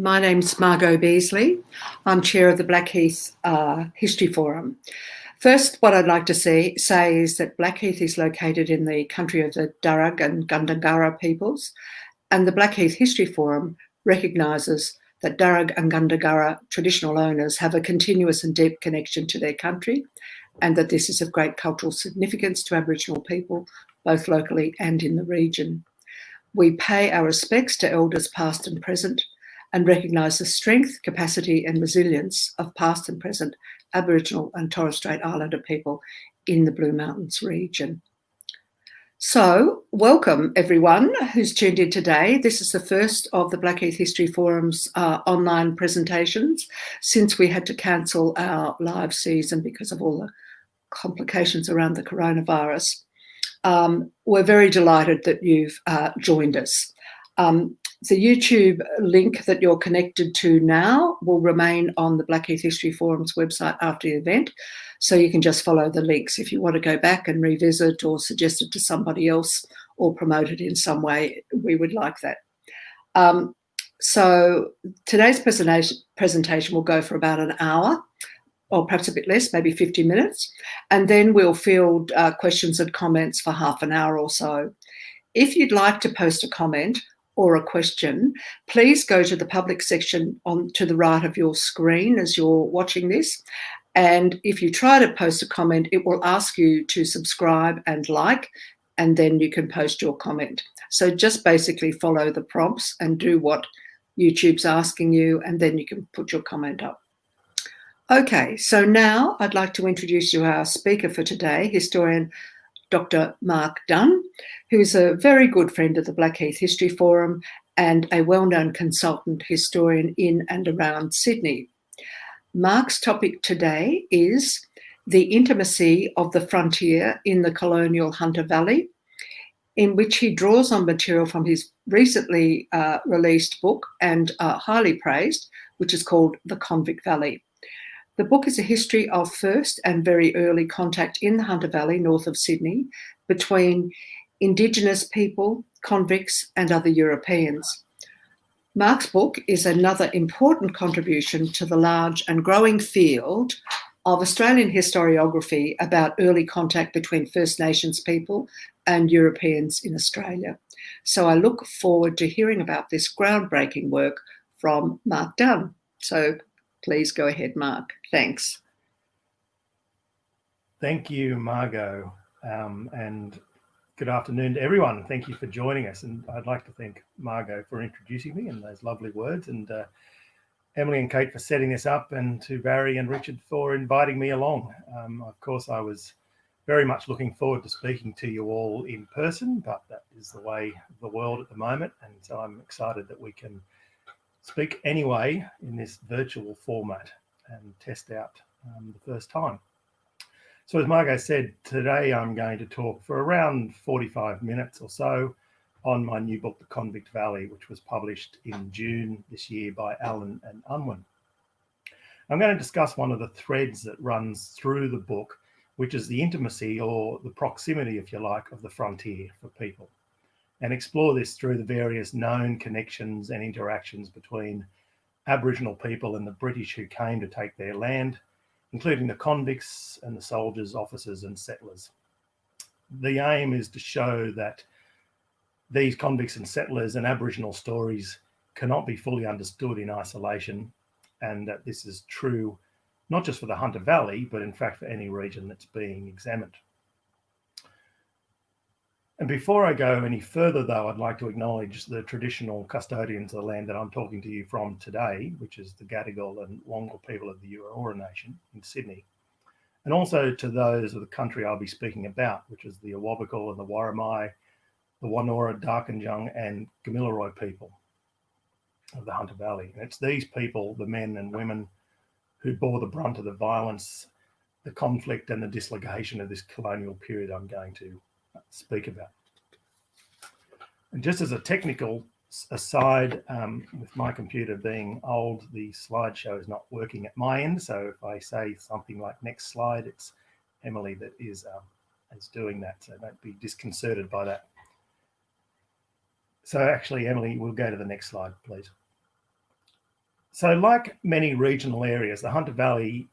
My name's Margot Beasley. I'm chair of the Blackheath History Forum. First, what I'd like to say is that Blackheath is located in the country of the Darug and Gundungurra peoples, and the Blackheath History Forum recognises that Darug and Gundungurra traditional owners have a continuous and deep connection to their country, and that this is of great cultural significance to Aboriginal people, both locally and in the region. We pay our respects to elders past and present, and recognise the strength, capacity and resilience of past and present Aboriginal and Torres Strait Islander people in the Blue Mountains region. So, welcome everyone who's tuned in today. This is the first of the Blackheath History Forum's online presentations since we had to cancel our live season because of all the complications around the coronavirus. We're very delighted that you've joined us. The YouTube link that you're connected to now will remain on the Blackheath History Forum's website after the event, so you can just follow the links. If you want to go back and revisit or suggest it to somebody else or promote it in some way, we would like that. So today's presentation will go for about an hour, or perhaps a bit less, maybe 50 minutes, and then we'll field questions and comments for half an hour or so. If you'd like to post a comment or a question, please go to the public section on to the right of your screen as you're watching this. And if you try to post a comment, it will ask you to subscribe and like, and then you can post your comment. So just basically follow the prompts and do what YouTube's asking you, and then you can put your comment up. Okay, so now I'd like to introduce you our speaker for today, historian Dr. Mark Dunn, who is a very good friend of the Blackheath History Forum and a well-known consultant historian in and around Sydney. Mark's topic today is the intimacy of the frontier in the colonial Hunter Valley, in which he draws on material from his recently released book and highly praised, which is called The Convict Valley. The book is a history of first and very early contact in the Hunter Valley, north of Sydney, between Indigenous people, convicts and other Europeans. Mark's book is another important contribution to the large and growing field of Australian historiography about early contact between First Nations people and Europeans in Australia. So I look forward to hearing about this groundbreaking work from Mark Dunn. So please go ahead, Mark. Thanks. Thank you, Margot, and good afternoon to everyone. Thank you for joining us, and I'd like to thank Margot for introducing me and those lovely words, and Emily and Kate for setting this up, and to Barry and Richard for inviting me along. Of course, I was very much looking forward to speaking to you all in person, but that is the way of the world at the moment, and so I'm excited that we can speak anyway in this virtual format and test out the first time. So as Margot said, today I'm going to talk for around 45 minutes or so on my new book, The Convict Valley, which was published in June this year by Allen Unwin. I'm going to discuss one of the threads that runs through the book, which is the intimacy, or the proximity, if you like, of the frontier for people, and explore this through the various known connections and interactions between Aboriginal people and the British who came to take their land, including the convicts and the soldiers, officers and settlers. The aim is to show that these convicts and settlers and Aboriginal stories cannot be fully understood in isolation, and that this is true not just for the Hunter Valley, but in fact for any region that's being examined. And before I go any further, though, I'd like to acknowledge the traditional custodians of the land that I'm talking to you from today, which is the Gadigal and Wongal people of the Eora Nation in Sydney, and also to those of the country I'll be speaking about, which is the Awabakal and the Warramai, the Wanora, Darkinjung and Gamilaroi people of the Hunter Valley. And it's these people, the men and women, who bore the brunt of the violence, the conflict and the dislocation of this colonial period I'm going to speak about. And just as a technical aside, with my computer being old, the slideshow is not working at my end. So if I say something like next slide, it's Emily that is doing that. So don't be disconcerted by that. So actually, Emily, we'll go to the next slide, please. So like many regional areas, the Hunter Valley,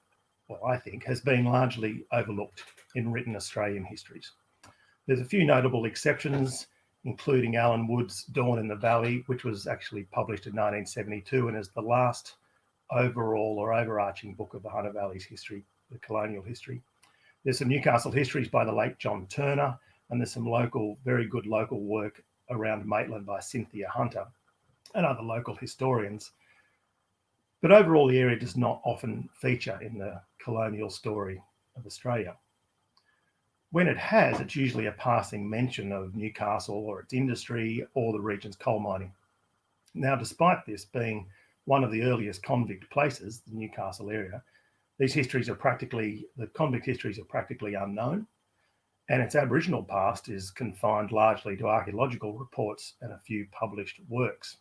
well, I think, has been largely overlooked in written Australian histories. There's a few notable exceptions, including Allen Wood's Dawn in the Valley, which was actually published in 1972 and is the last overall or overarching book of the Hunter Valley's history, the colonial history. There's some Newcastle histories by the late John Turner, and there's some very good local work around Maitland by Cynthia Hunter and other local historians. But overall, the area does not often feature in the colonial story of Australia. When it has, it's usually a passing mention of Newcastle or its industry or the region's coal mining. Now, despite this being one of the earliest convict places, the Newcastle area, the convict histories are practically unknown, and its Aboriginal past is confined largely to archaeological reports and a few published works.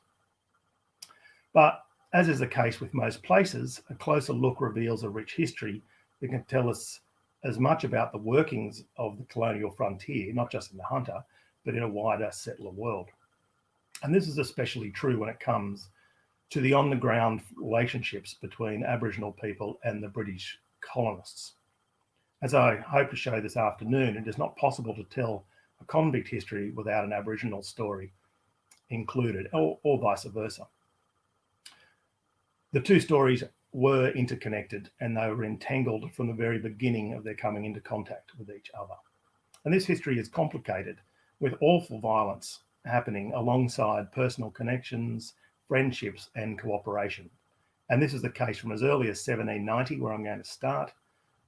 But as is the case with most places, a closer look reveals a rich history that can tell us as much about the workings of the colonial frontier, not just in the Hunter, but in a wider settler world. And this is especially true when it comes to the on-the-ground relationships between Aboriginal people and the British colonists. As I hope to show this afternoon, it is not possible to tell a convict history without an Aboriginal story included, or vice versa. The two stories were interconnected and they were entangled from the very beginning of their coming into contact with each other. And this history is complicated with awful violence happening alongside personal connections, friendships and cooperation. And this is the case from as early as 1790, where I'm going to start,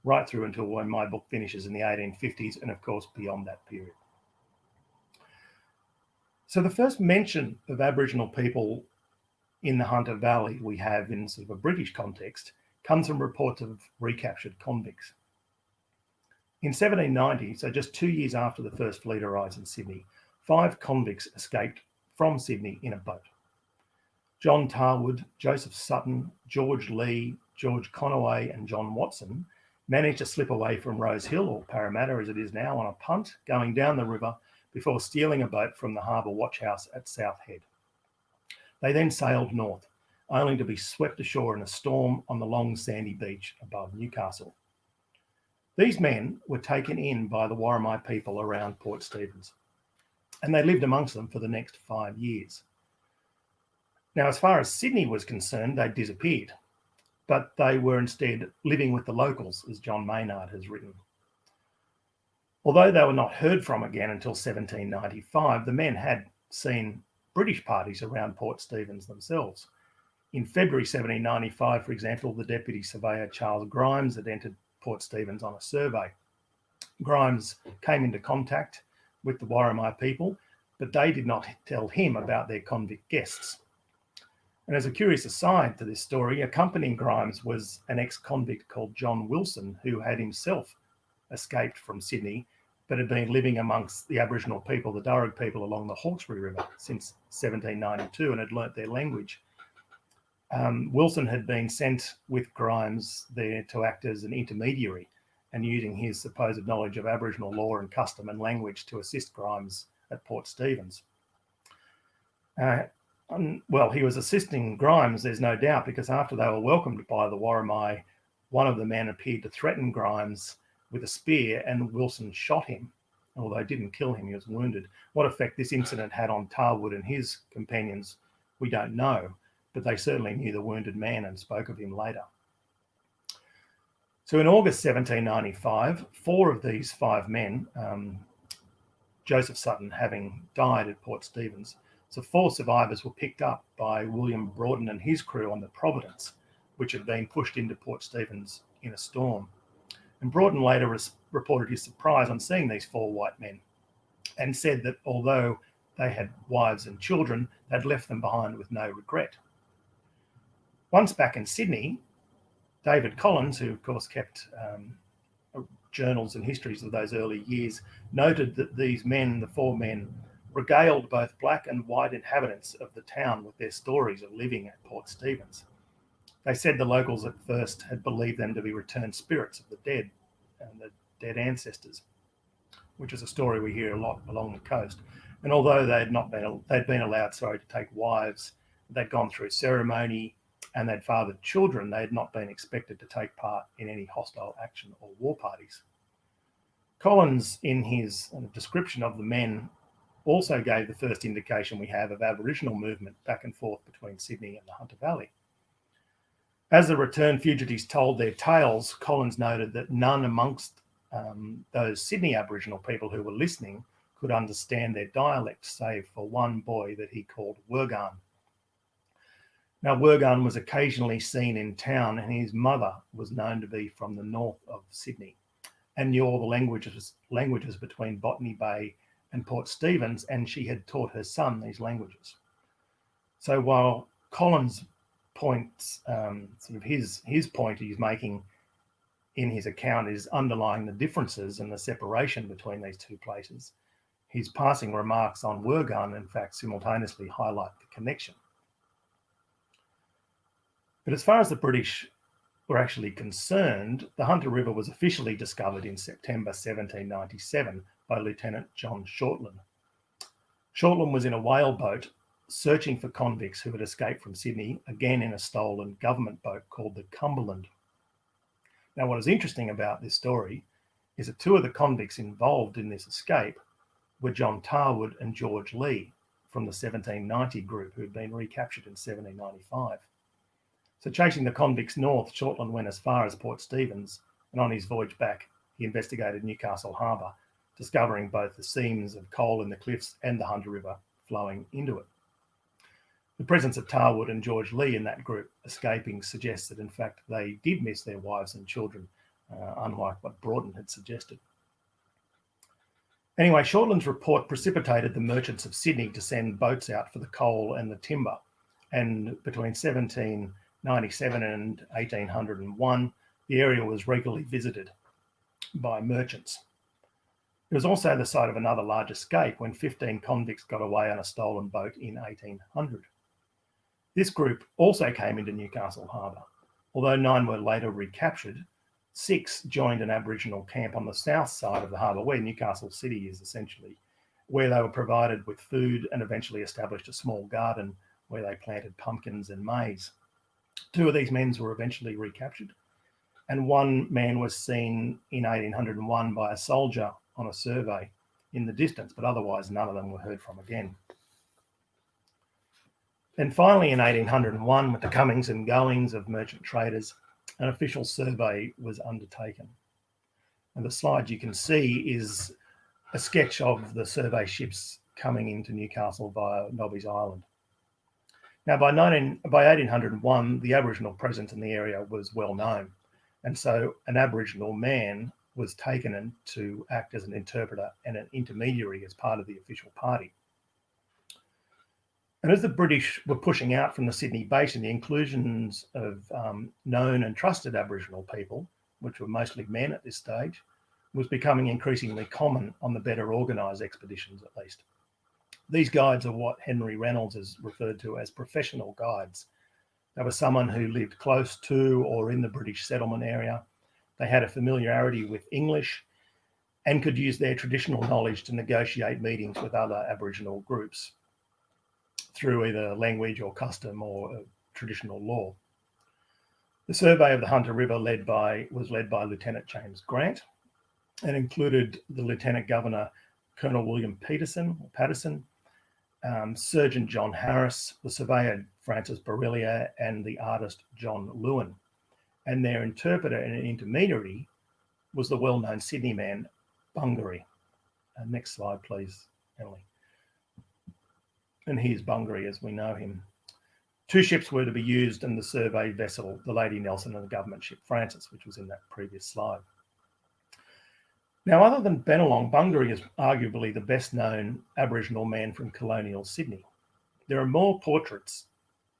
right through until when my book finishes in the 1850s, and of course beyond that period. So the first mention of Aboriginal people in the Hunter Valley we have in sort of a British context comes from reports of recaptured convicts. In 1790, so just 2 years after the first fleet arrives in Sydney, 5 convicts escaped from Sydney in a boat. John Tarwood, Joseph Sutton, George Lee, George Conaway and John Watson managed to slip away from Rose Hill, or Parramatta as it is now, on a punt going down the river before stealing a boat from the harbour watch house at South Head. They then sailed north, only to be swept ashore in a storm on the long sandy beach above Newcastle. These men were taken in by the Warramai people around Port Stephens, and they lived amongst them for the next 5 years. Now, as far as Sydney was concerned, they disappeared, but they were instead living with the locals, as John Maynard has written. Although they were not heard from again until 1795, the men had seen British parties around Port Stephens themselves. In February 1795, for example, the Deputy Surveyor Charles Grimes had entered Port Stephens on a survey. Grimes came into contact with the Warramai people, but they did not tell him about their convict guests. And as a curious aside to this story, accompanying Grimes was an ex-convict called John Wilson, who had himself escaped from Sydney, but had been living amongst the Aboriginal people, the Darug people, along the Hawkesbury River since 1792 and had learnt their language. Wilson had been sent with Grimes there to act as an intermediary and using his supposed knowledge of Aboriginal law and custom and language to assist Grimes at Port Stephens. Well, he was assisting Grimes, there's no doubt, because after they were welcomed by the Warramai, one of the men appeared to threaten Grimes with a spear, and Wilson shot him. Although didn't kill him, he was wounded. What effect this incident had on Tarwood and his companions, we don't know, but they certainly knew the wounded man and spoke of him later. So in August 1795, 4 of these 5 men, Joseph Sutton having died at Port Stephens, so 4 survivors were picked up by William Broughton and his crew on the Providence, which had been pushed into Port Stephens in a storm. And Broughton later reported his surprise on seeing these 4 white men and said that although they had wives and children, they'd left them behind with no regret. Once back in Sydney, David Collins, who of course kept journals and histories of those early years, noted that these men, the 4 men, regaled both black and white inhabitants of the town with their stories of living at Port Stephens. They said the locals at first had believed them to be returned spirits of the dead and the dead ancestors, which is a story we hear a lot along the coast. And although they'd been allowed to take wives, they'd gone through ceremony and they'd fathered children, they had not been expected to take part in any hostile action or war parties. Collins, in his description of the men, also gave the first indication we have of Aboriginal movement back and forth between Sydney and the Hunter Valley. As the returned fugitives told their tales, Collins noted that none amongst those Sydney Aboriginal people who were listening could understand their dialect, save for one boy that he called Wergan. Now, Wergan was occasionally seen in town, and his mother was known to be from the north of Sydney and knew all the languages between Botany Bay and Port Stephens, and she had taught her son these languages. So while Collins points, sort of his point he's making in his account is underlying the differences and the separation between these two places, his passing remarks on Wergan, in fact, simultaneously highlight the connection. But as far as the British were actually concerned, the Hunter River was officially discovered in September 1797 by Lieutenant John Shortland. Shortland was in a whale boat searching for convicts who had escaped from Sydney, again in a stolen government boat called the Cumberland. Now, what is interesting about this story is that two of the convicts involved in this escape were John Tarwood and George Lee from the 1790 group who had been recaptured in 1795. So chasing the convicts north, Shortland went as far as Port Stephens, and on his voyage back, he investigated Newcastle harbour, discovering both the seams of coal in the cliffs and the Hunter River flowing into it. The presence of Tarwood and George Lee in that group escaping suggests that, in fact, they did miss their wives and children, unlike what Broughton had suggested. Anyway, Shortland's report precipitated the merchants of Sydney to send boats out for the coal and the timber, and between 1797 and 1801, the area was regularly visited by merchants. It was also the site of another large escape when 15 convicts got away on a stolen boat in 1800. This group also came into Newcastle harbour. Although 9 were later recaptured, 6 joined an Aboriginal camp on the south side of the harbour, where Newcastle City is essentially, where they were provided with food and eventually established a small garden where they planted pumpkins and maize. 2 of these men were eventually recaptured, and 1 man was seen in 1801 by a soldier on a survey in the distance, but otherwise none of them were heard from again. Then finally in 1801, with the comings and goings of merchant traders, an official survey was undertaken. And the slide you can see is a sketch of the survey ships coming into Newcastle via Nobby's Island. Now, by 1801, the Aboriginal presence in the area was well known, and so an Aboriginal man was taken in to act as an interpreter and an intermediary as part of the official party. And as the British were pushing out from the Sydney Basin, the inclusions of known and trusted Aboriginal people, which were mostly men at this stage, was becoming increasingly common on the better organised expeditions, at least. These guides are what Henry Reynolds has referred to as professional guides. They were someone who lived close to or in the British settlement area. They had a familiarity with English and could use their traditional knowledge to negotiate meetings with other Aboriginal groups through either language or custom or traditional law. The survey of the Hunter River was led by Lieutenant James Grant and included the Lieutenant Governor Colonel William Patterson, Surgeon John Harris, the surveyor Francis Borrelia, and the artist John Lewin. And their interpreter and intermediary was the well-known Sydney man, Bungary. Next slide, please, Emily. And here's Bungary as we know him. 2 ships were to be used in the survey vessel, the Lady Nelson, and the government ship Francis, which was in that previous slide. Now, other than Bennelong, Bungary is arguably the best known Aboriginal man from colonial Sydney. There are more portraits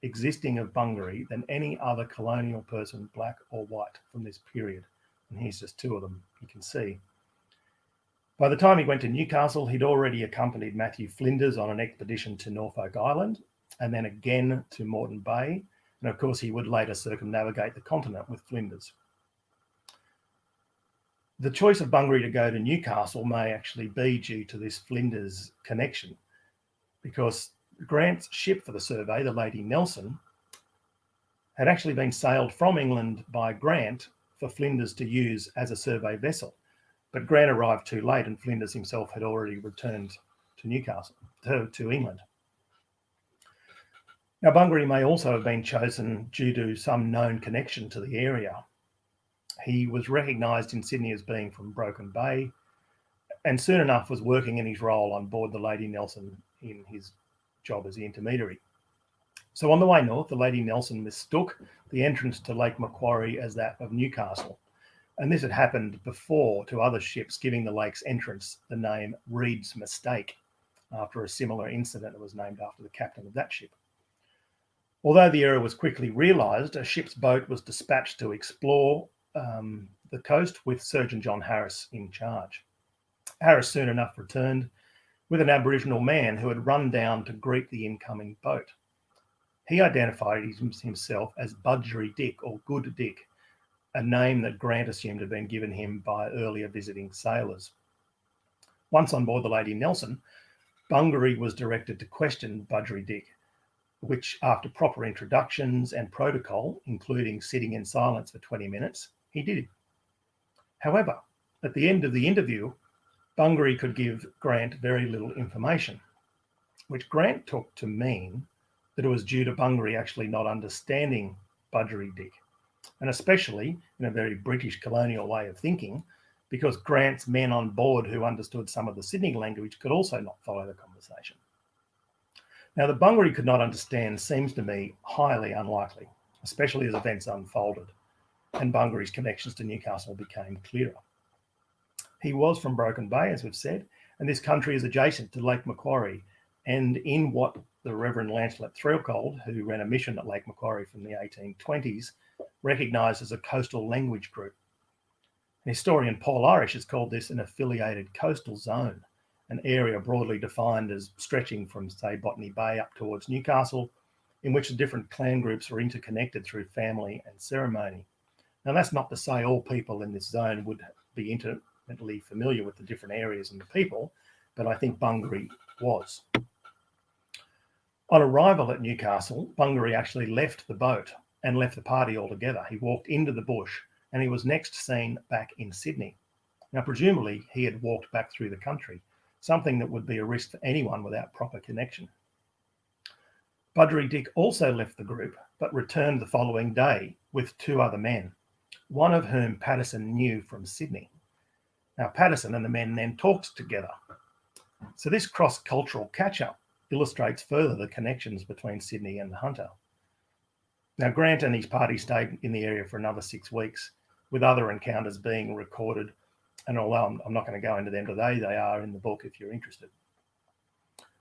existing of Bungary than any other colonial person, black or white, from this period. And here's just 2 of them you can see. By the time he went to Newcastle, he'd already accompanied Matthew Flinders on an expedition to Norfolk Island, and then again to Moreton Bay. And of course, he would later circumnavigate the continent with Flinders. The choice of Bungary to go to Newcastle may actually be due to this Flinders connection, because Grant's ship for the survey, the Lady Nelson, had actually been sailed from England by Grant for Flinders to use as a survey vessel. But Grant arrived too late and Flinders himself had already returned to Newcastle, to England. Now, Bungary may also have been chosen due to some known connection to the area. He was recognised in Sydney as being from Broken Bay, and soon enough was working in his role on board the Lady Nelson in his job as the intermediary. So on the way north, the Lady Nelson mistook the entrance to Lake Macquarie as that of Newcastle. And this had happened before to other ships giving the lake's entrance the name Reed's Mistake, after a similar incident that was named after the captain of that ship. Although the error was quickly realised, a ship's boat was dispatched to explore the coast with Surgeon John Harris in charge. Harris soon enough returned with an Aboriginal man who had run down to greet the incoming boat. He identified himself as Bungary Dick, or Good Dick, a name that Grant assumed had been given him by earlier visiting sailors. Once on board the Lady Nelson, Bungary was directed to question Bungary Dick, which, after proper introductions and protocol, including sitting in silence for 20 minutes, he did. However, at the end of the interview, Bungary could give Grant very little information, which Grant took to mean that it was due to Bungary actually not understanding Bungary Dick, and especially in a very British colonial way of thinking, because Grant's men on board who understood some of the Sydney language could also not follow the conversation. Now, that Bungary could not understand seems to me highly unlikely, especially as events unfolded and Bungary's connections to Newcastle became clearer. He was from Broken Bay, as we've said, and this country is adjacent to Lake Macquarie, and in what the Reverend Lancelot Threlcold, who ran a mission at Lake Macquarie from the 1820s, recognised as a coastal language group. Historian Paul Irish has called this an affiliated coastal zone, an area broadly defined as stretching from, say, Botany Bay up towards Newcastle, in which the different clan groups are interconnected through family and ceremony. Now, that's not to say all people in this zone would be intimately familiar with the different areas and the people, but I think Bungary was. On arrival at Newcastle, Bungary actually left the boat and left the party altogether. He walked into the bush and he was next seen back in Sydney. Now, presumably, he had walked back through the country, something that would be a risk for anyone without proper connection. Bungary Dick also left the group, but returned the following day with two other men, one of whom Patterson knew from Sydney. Now, Patterson and the men then talked together. So this cross-cultural catch-up illustrates further the connections between Sydney and the hunter. Now, Grant and his party stayed in the area for another 6 weeks, with other encounters being recorded. And although I'm not going to go into them today, they are in the book if you're interested.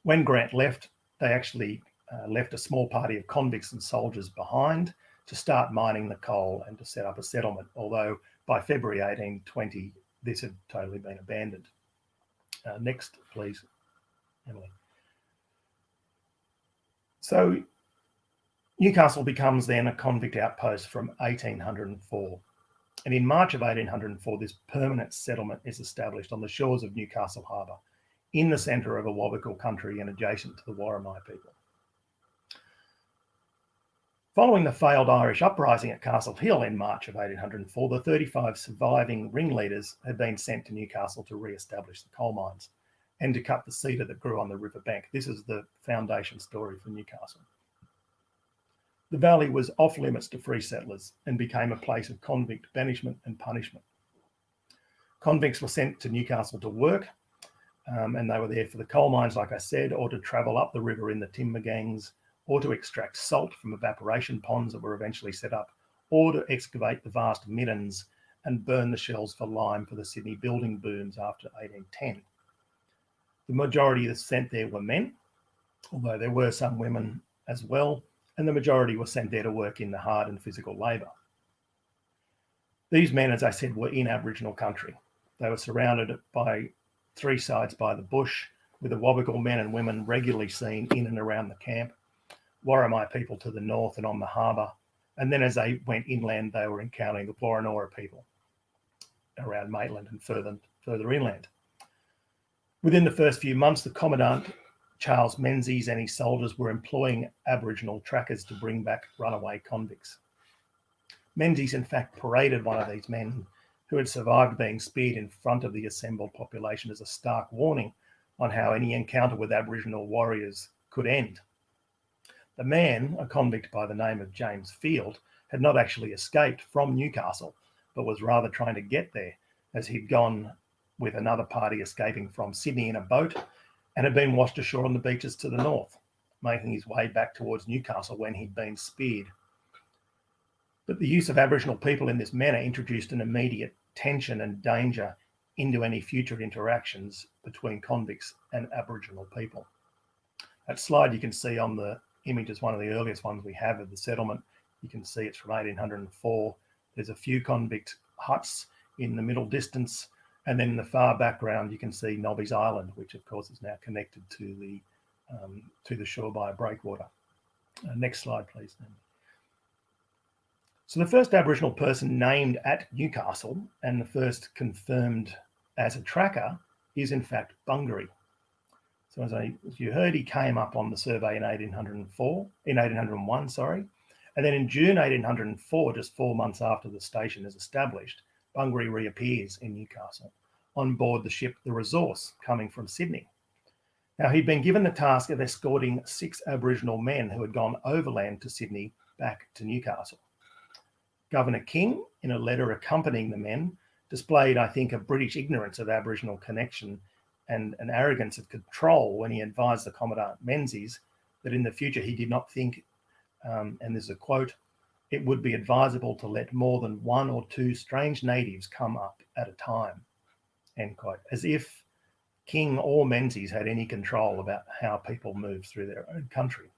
When Grant left, they actually left a small party of convicts and soldiers behind to start mining the coal and to set up a settlement, although by February 1820, this had totally been abandoned. Next, please, Emily. So Newcastle becomes then a convict outpost from 1804. And in March of 1804, this permanent settlement is established on the shores of Newcastle Harbour, in the centre of a Awabakal country and adjacent to the Waramai people. Following the failed Irish uprising at Castle Hill in March of 1804, the 35 surviving ringleaders had been sent to Newcastle to re-establish the coal mines and to cut the cedar that grew on the riverbank. This is the foundation story for Newcastle. The valley was off limits to free settlers and became a place of convict banishment and punishment. Convicts were sent to Newcastle to work, and they were there for the coal mines, like I said, or to travel up the river in the timber gangs, or to extract salt from evaporation ponds that were eventually set up, or to excavate the vast middens and burn the shells for lime for the Sydney building booms after 1810. The majority that sent there were men, although there were some women as well, and the majority were sent there to work in the hard and physical labour. These men, as I said, were in Aboriginal country. They were surrounded by three sides by the bush, with the Awabakal men and women regularly seen in and around the camp, Waramai people to the north and on the harbour, and then as they went inland, they were encountering the Bloranora people around Maitland and further inland. Within the first few months, the Commandant, Charles Menzies, and his soldiers were employing Aboriginal trackers to bring back runaway convicts. Menzies, in fact, paraded one of these men who had survived being speared in front of the assembled population as a stark warning on how any encounter with Aboriginal warriors could end. The man, a convict by the name of James Field, had not actually escaped from Newcastle, but was rather trying to get there, as he'd gone with another party escaping from Sydney in a boat and had been washed ashore on the beaches to the north, making his way back towards Newcastle when he'd been speared. But the use of Aboriginal people in this manner introduced an immediate tension and danger into any future interactions between convicts and Aboriginal people. That slide you can see on the image is one of the earliest ones we have of the settlement. You can see it's from 1804. There's a few convict huts in the middle distance, and then in the far background you can see Nobby's Island, which of course is now connected to the shore by a breakwater. Next slide, please. So the first Aboriginal person named at Newcastle and the first confirmed as a tracker is in fact Bungary. So as you heard, he came up on the survey in 1801, and then in June 1804, just 4 months after the station is established, Bungary reappears in Newcastle on board the ship The Resource, coming from Sydney. Now, he'd been given the task of escorting 6 Aboriginal men who had gone overland to Sydney back to Newcastle. Governor King, in a letter accompanying the men, displayed, I think, a British ignorance of Aboriginal connection and an arrogance of control when he advised the Commandant Menzies that in the future he did not think, and there's a quote, "it would be advisable to let more than 1 or 2 strange natives come up at a time," end quote, as if King or Menzies had any control about how people moved through their own country.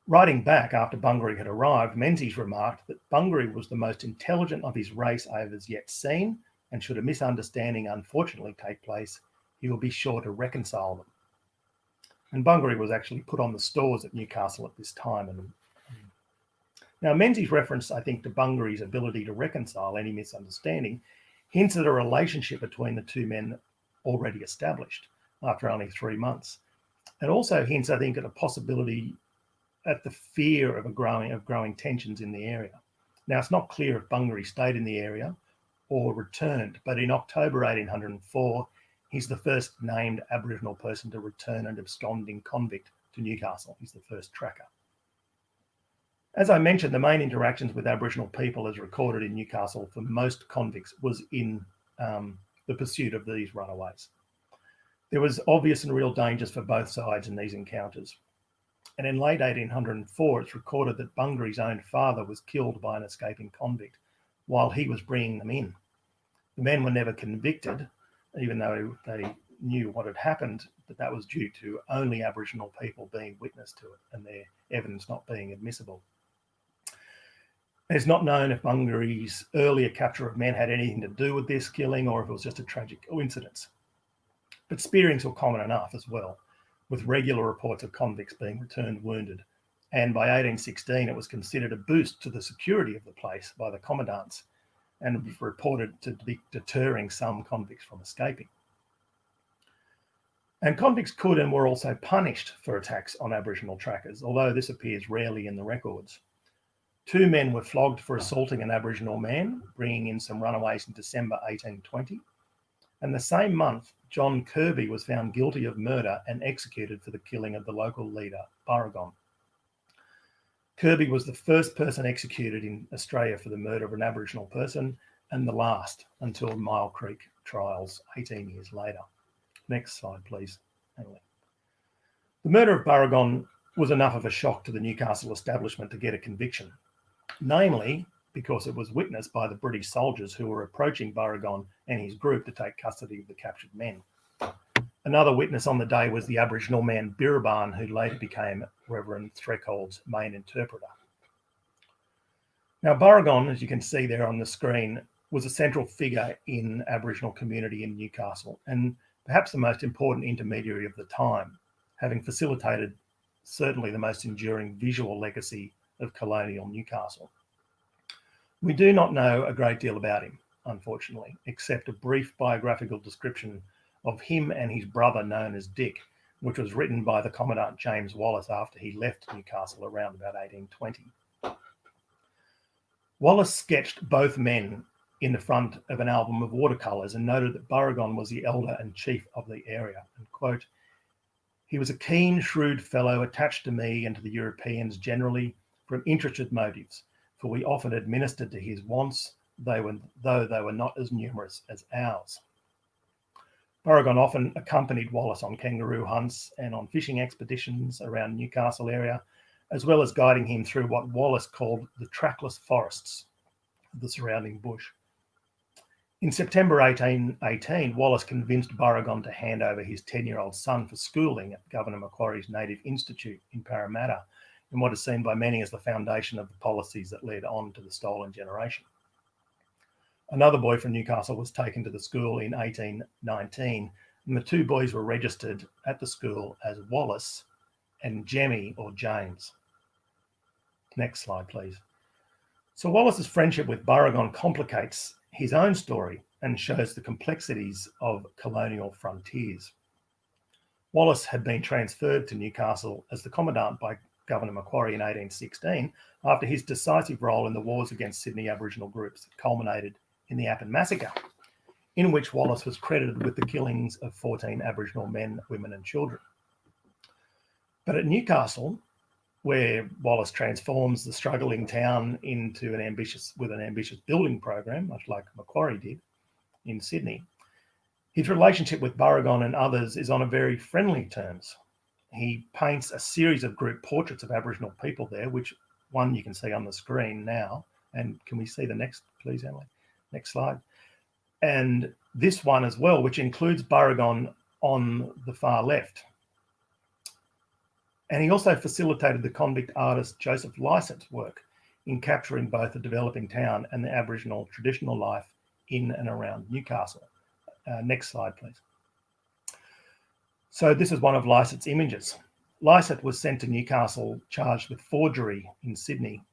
Writing back after Bungary had arrived, Menzies remarked that Bungary was the most intelligent of his race I have as yet seen, and should a misunderstanding unfortunately take place, he will be sure to reconcile them. And Bungary was actually put on the stores at Newcastle at this time. Now, Menzies' reference, I think, to Bungary's ability to reconcile any misunderstanding hints at a relationship between the two men already established after only 3 months. It also hints, I think, at a possibility, at the fear of growing tensions in the area. Now, it's not clear if Bungary stayed in the area or returned, but in October 1804, he's the first named Aboriginal person to return an absconding convict to Newcastle. He's the first tracker. As I mentioned, the main interactions with Aboriginal people as recorded in Newcastle for most convicts was in the pursuit of these runaways. There was obvious and real dangers for both sides in these encounters. And in late 1804, it's recorded that Bungary's own father was killed by an escaping convict while he was bringing them in. The men were never convicted, even though they knew what had happened, but that was due to only Aboriginal people being witness to it and their evidence not being admissible. It's not known if Bungary's earlier capture of men had anything to do with this killing or if it was just a tragic coincidence. But spearings were common enough as well, with regular reports of convicts being returned wounded. And by 1816, it was considered a boost to the security of the place by the commandants and was reported to be deterring some convicts from escaping. And convicts could and were also punished for attacks on Aboriginal trackers, although this appears rarely in the records. 2 men were flogged for assaulting an Aboriginal man, bringing in some runaways in December 1820. And the same month, John Kirby was found guilty of murder and executed for the killing of the local leader, Baragon. Kirby was the first person executed in Australia for the murder of an Aboriginal person and the last until Mile Creek trials 18 years later. Next slide, please. The murder of Baragon was enough of a shock to the Newcastle establishment to get a conviction, namely because it was witnessed by the British soldiers who were approaching Baragon and his group to take custody of the captured men. Another witness on the day was the Aboriginal man Baragon, who later became Reverend Threcold's main interpreter. Now, Baragon, as you can see there on the screen, was a central figure in Aboriginal community in Newcastle and perhaps the most important intermediary of the time, having facilitated certainly the most enduring visual legacy of colonial Newcastle. We do not know a great deal about him, unfortunately, except a brief biographical description of him and his brother known as Dick, which was written by the Commandant James Wallace after he left Newcastle around about 1820. Wallace sketched both men in the front of an album of watercolours and noted that Baragon was the elder and chief of the area. And quote, "He was a keen, shrewd fellow attached to me and to the Europeans generally from interested motives, for we often administered to his wants, though they were not as numerous as ours." Baragon often accompanied Wallace on kangaroo hunts and on fishing expeditions around Newcastle area, as well as guiding him through what Wallace called the trackless forests of the surrounding bush. In September 1818, Wallace convinced Baragon to hand over his 10-year-old son for schooling at Governor Macquarie's Native Institute in Parramatta, in what is seen by many as the foundation of the policies that led on to the stolen generation. Another boy from Newcastle was taken to the school in 1819, and the two boys were registered at the school as Wallace and Jemmy or James. Next slide, please. So Wallace's friendship with Baragon complicates his own story and shows the complexities of colonial frontiers. Wallace had been transferred to Newcastle as the commandant by Governor Macquarie in 1816 after his decisive role in the wars against Sydney Aboriginal groups that culminated in the Appin massacre, in which Wallace was credited with the killings of 14 Aboriginal men, women and children. But at Newcastle, where Wallace transforms the struggling town into an ambitious building program, much like Macquarie did in Sydney, his relationship with Baragon and others is on a very friendly terms. He paints a series of group portraits of Aboriginal people there, which one you can see on the screen now. And can we see the next, please, Emily? Next slide. And this one as well, which includes Baragon on the far left. And he also facilitated the convict artist Joseph Lycett's work in capturing both the developing town and the Aboriginal traditional life in and around Newcastle. Next slide, please. So this is one of Lycett's images. Lycett was sent to Newcastle charged with forgery in Sydney,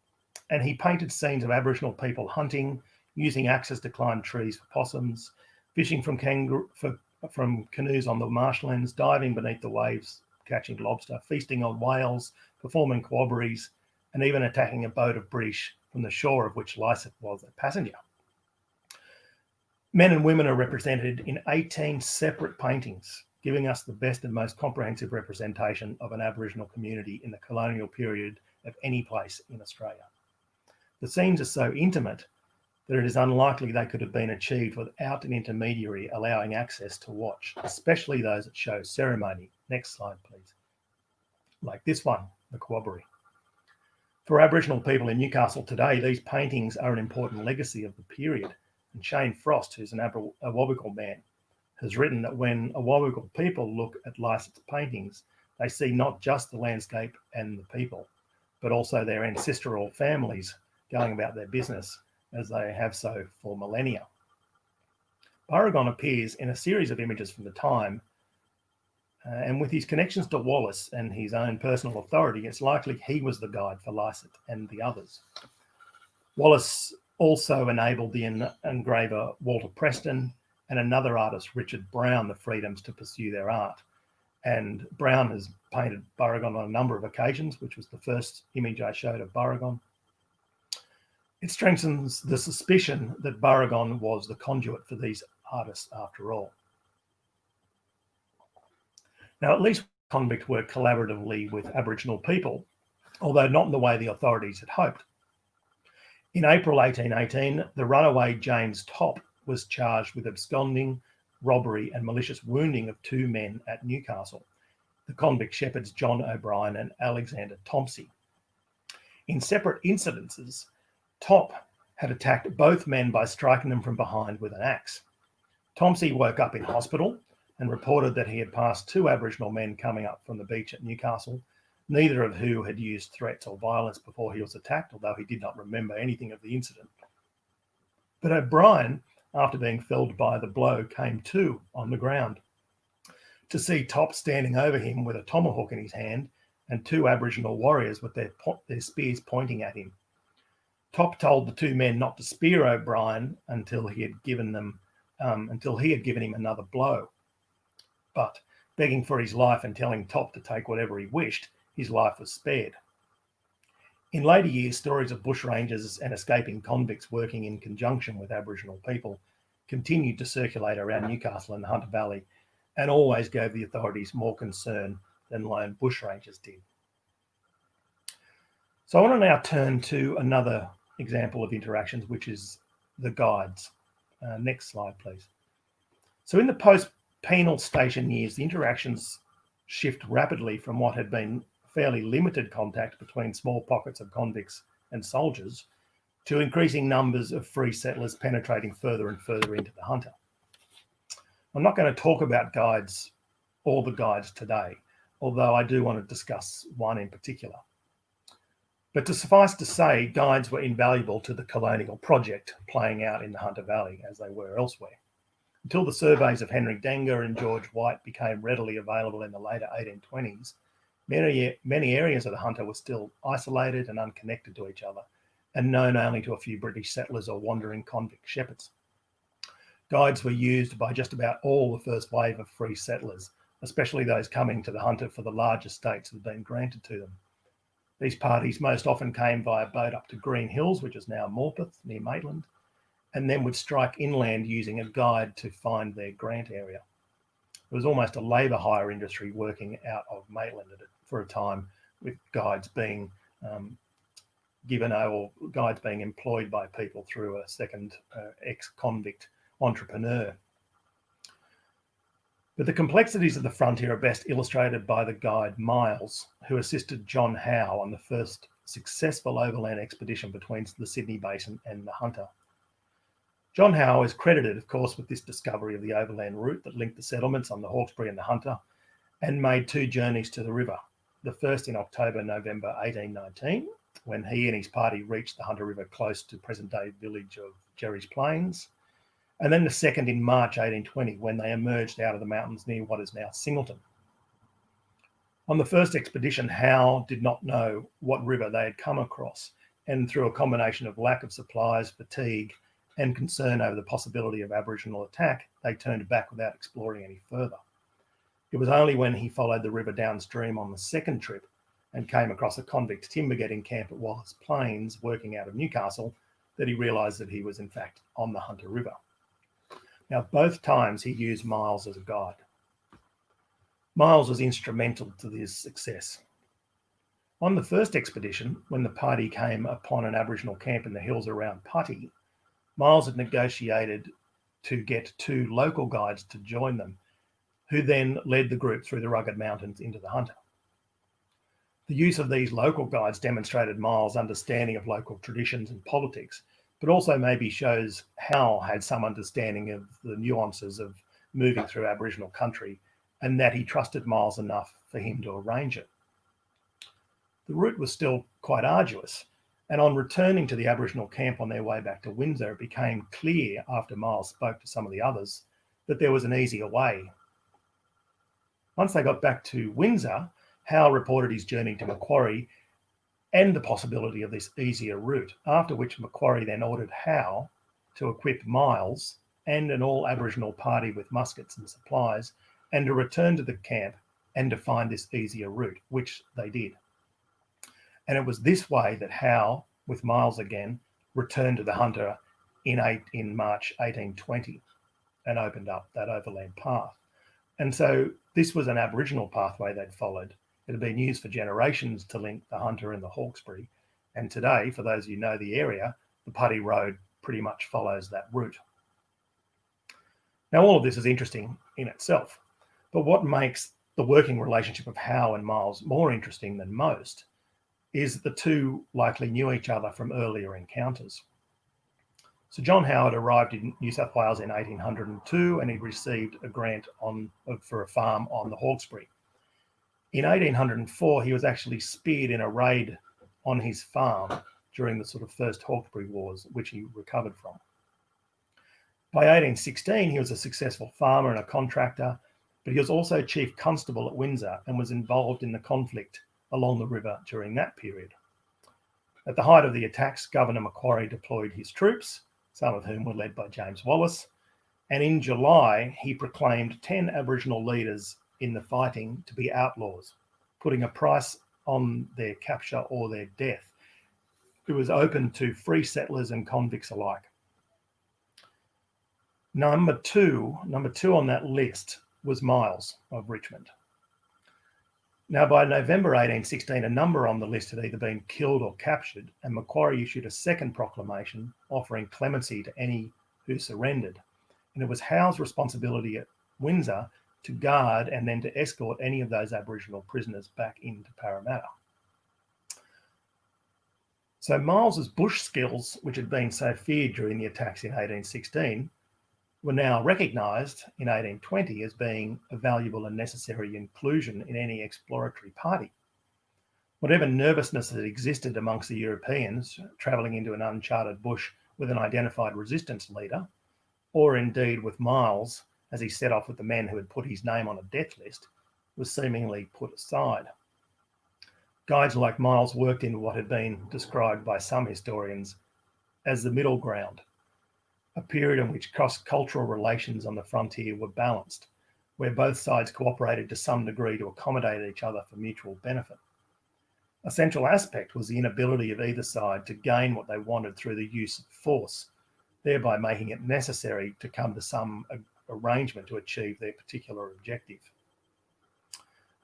and he painted scenes of Aboriginal people hunting, using axes to climb trees for possums, fishing from canoes on the marshlands, diving beneath the waves, catching lobster, feasting on whales, performing quabberies, and even attacking a boat of British from the shore of which Lycett was a passenger. Men and women are represented in 18 separate paintings, giving us the best and most comprehensive representation of an Aboriginal community in the colonial period of any place in Australia. The scenes are so intimate that it is unlikely they could have been achieved without an intermediary allowing access to watch, especially those that show ceremony. Next slide, please. Like this one, the quabbery. For Aboriginal people in Newcastle today, these paintings are an important legacy of the period. And Shane Frost, who's an Awabakal man, has written that when Awabakal people look at Lycett's paintings, they see not just the landscape and the people, but also their ancestral families going about their business as they have so for millennia. Baragon appears in a series of images from the time, and with his connections to Wallace and his own personal authority, it's likely he was the guide for Lycett and the others. Wallace also enabled the engraver Walter Preston and another artist, Richard Brown, the freedoms to pursue their art. And Brown has painted Baragon on a number of occasions, which was the first image I showed of Baragon. It strengthens the suspicion that Baragon was the conduit for these artists after all. Now, at least convicts worked collaboratively with Aboriginal people, although not in the way the authorities had hoped. In April 1818, the runaway James Topp was charged with absconding, robbery and malicious wounding of two men at Newcastle, the convict shepherds John O'Brien and Alexander Thompsey. In separate incidences, Topp had attacked both men by striking them from behind with an axe. Thompsey woke up in hospital and reported that he had passed two Aboriginal men coming up from the beach at Newcastle, neither of who had used threats or violence before he was attacked, although he did not remember anything of the incident. But O'Brien, after being felled by the blow, came to on the ground to see Topp standing over him with a tomahawk in his hand and two Aboriginal warriors with their spears pointing at him. Topp told the two men not to spear O'Brien until he had given him another blow. But begging for his life and telling Topp to take whatever he wished, his life was spared. In later years, stories of bushrangers and escaping convicts working in conjunction with Aboriginal people continued to circulate around Newcastle and the Hunter Valley, and always gave the authorities more concern than lone bushrangers did. So I want to now turn to another example of interactions, which is the guides. Next slide, please. So in the post-penal station years, the interactions shift rapidly from what had been fairly limited contact between small pockets of convicts and soldiers to increasing numbers of free settlers penetrating further and further into the Hunter. I'm not going to talk about guides, all the guides today, although I do want to discuss one in particular. But to suffice to say, guides were invaluable to the colonial project playing out in the Hunter Valley as they were elsewhere. Until the surveys of Henry Denga and George White became readily available in the later 1820s, many areas of the Hunter were still isolated and unconnected to each other, and known only to a few British settlers or wandering convict shepherds. Guides were used by just about all the first wave of free settlers, especially those coming to the Hunter for the large estates that had been granted to them. These parties most often came via boat up to Green Hills, which is now Morpeth, near Maitland, and then would strike inland using a guide to find their grant area. It was almost a labour hire industry working out of Maitland for a time, with guides being guides being employed by people through a second ex-convict entrepreneur. But the complexities of the frontier are best illustrated by the guide Miles, who assisted John Howe on the first successful overland expedition between the Sydney Basin and the Hunter. John Howe is credited, of course, with this discovery of the overland route that linked the settlements on the Hawkesbury and the Hunter, and made two journeys to the river, the first in October-November 1819, when he and his party reached the Hunter River close to present-day village of Jerry's Plains, and then the second in March 1820, when they emerged out of the mountains near what is now Singleton. On the first expedition, Howe did not know what river they had come across, and through a combination of lack of supplies, fatigue, and concern over the possibility of Aboriginal attack, they turned back without exploring any further. It was only when he followed the river downstream on the second trip and came across a convict timber-getting camp at Wallace Plains, working out of Newcastle, that he realised that he was in fact on the Hunter River. Now, both times he used Miles as a guide. Miles was instrumental to this success. On the first expedition, when the party came upon an Aboriginal camp in the hills around Putty, Miles had negotiated to get two local guides to join them, who then led the group through the rugged mountains into the Hunter. The use of these local guides demonstrated Miles' understanding of local traditions and politics, but also maybe shows Howe had some understanding of the nuances of moving through Aboriginal country, and that he trusted Miles enough for him to arrange it. The route was still quite arduous, and on returning to the Aboriginal camp on their way back to Windsor, it became clear after Miles spoke to some of the others that there was an easier way. Once they got back to Windsor, Howe reported his journey to Macquarie and the possibility of this easier route, after which Macquarie then ordered Howe to equip Miles and an all-Aboriginal party with muskets and supplies, and to return to the camp and to find this easier route, which they did. And it was this way that Howe, with Miles again, returned to the Hunter in March 1820 and opened up that overland path. And so this was an Aboriginal pathway they'd followed. It had been used for generations to link the Hunter and the Hawkesbury. And today, for those of you who know the area, the Putty Road pretty much follows that route. Now, all of this is interesting in itself, but what makes the working relationship of Howe and Miles more interesting than most is that the two likely knew each other from earlier encounters. So John Howe arrived in New South Wales in 1802, and he received a grant for a farm on the Hawkesbury. In 1804, he was actually speared in a raid on his farm during the sort of first Hawkesbury Wars, which he recovered from. By 1816, he was a successful farmer and a contractor, but he was also chief constable at Windsor and was involved in the conflict along the river during that period. At the height of the attacks, Governor Macquarie deployed his troops, some of whom were led by James Wallace, and in July, he proclaimed 10 Aboriginal leaders in the fighting to be outlaws, putting a price on their capture or their death. it was open to free settlers and convicts alike. Number two on that list was Miles of Richmond. Now, by November 1816, a number on the list had either been killed or captured, and Macquarie issued a second proclamation offering clemency to any who surrendered. And it was Howe's responsibility at Windsor to guard and then to escort any of those Aboriginal prisoners back into Parramatta. So Miles's bush skills, which had been so feared during the attacks in 1816, were now recognised in 1820 as being a valuable and necessary inclusion in any exploratory party. Whatever nervousness that existed amongst the Europeans travelling into an uncharted bush with an identified resistance leader, or indeed with Miles as he set off with the men who had put his name on a death list, was seemingly put aside. Guides like Miles worked in what had been described by some historians as the middle ground, a period in which cross-cultural relations on the frontier were balanced, where both sides cooperated to some degree to accommodate each other for mutual benefit. A central aspect was the inability of either side to gain what they wanted through the use of force, thereby making it necessary to come to some arrangement to achieve their particular objective.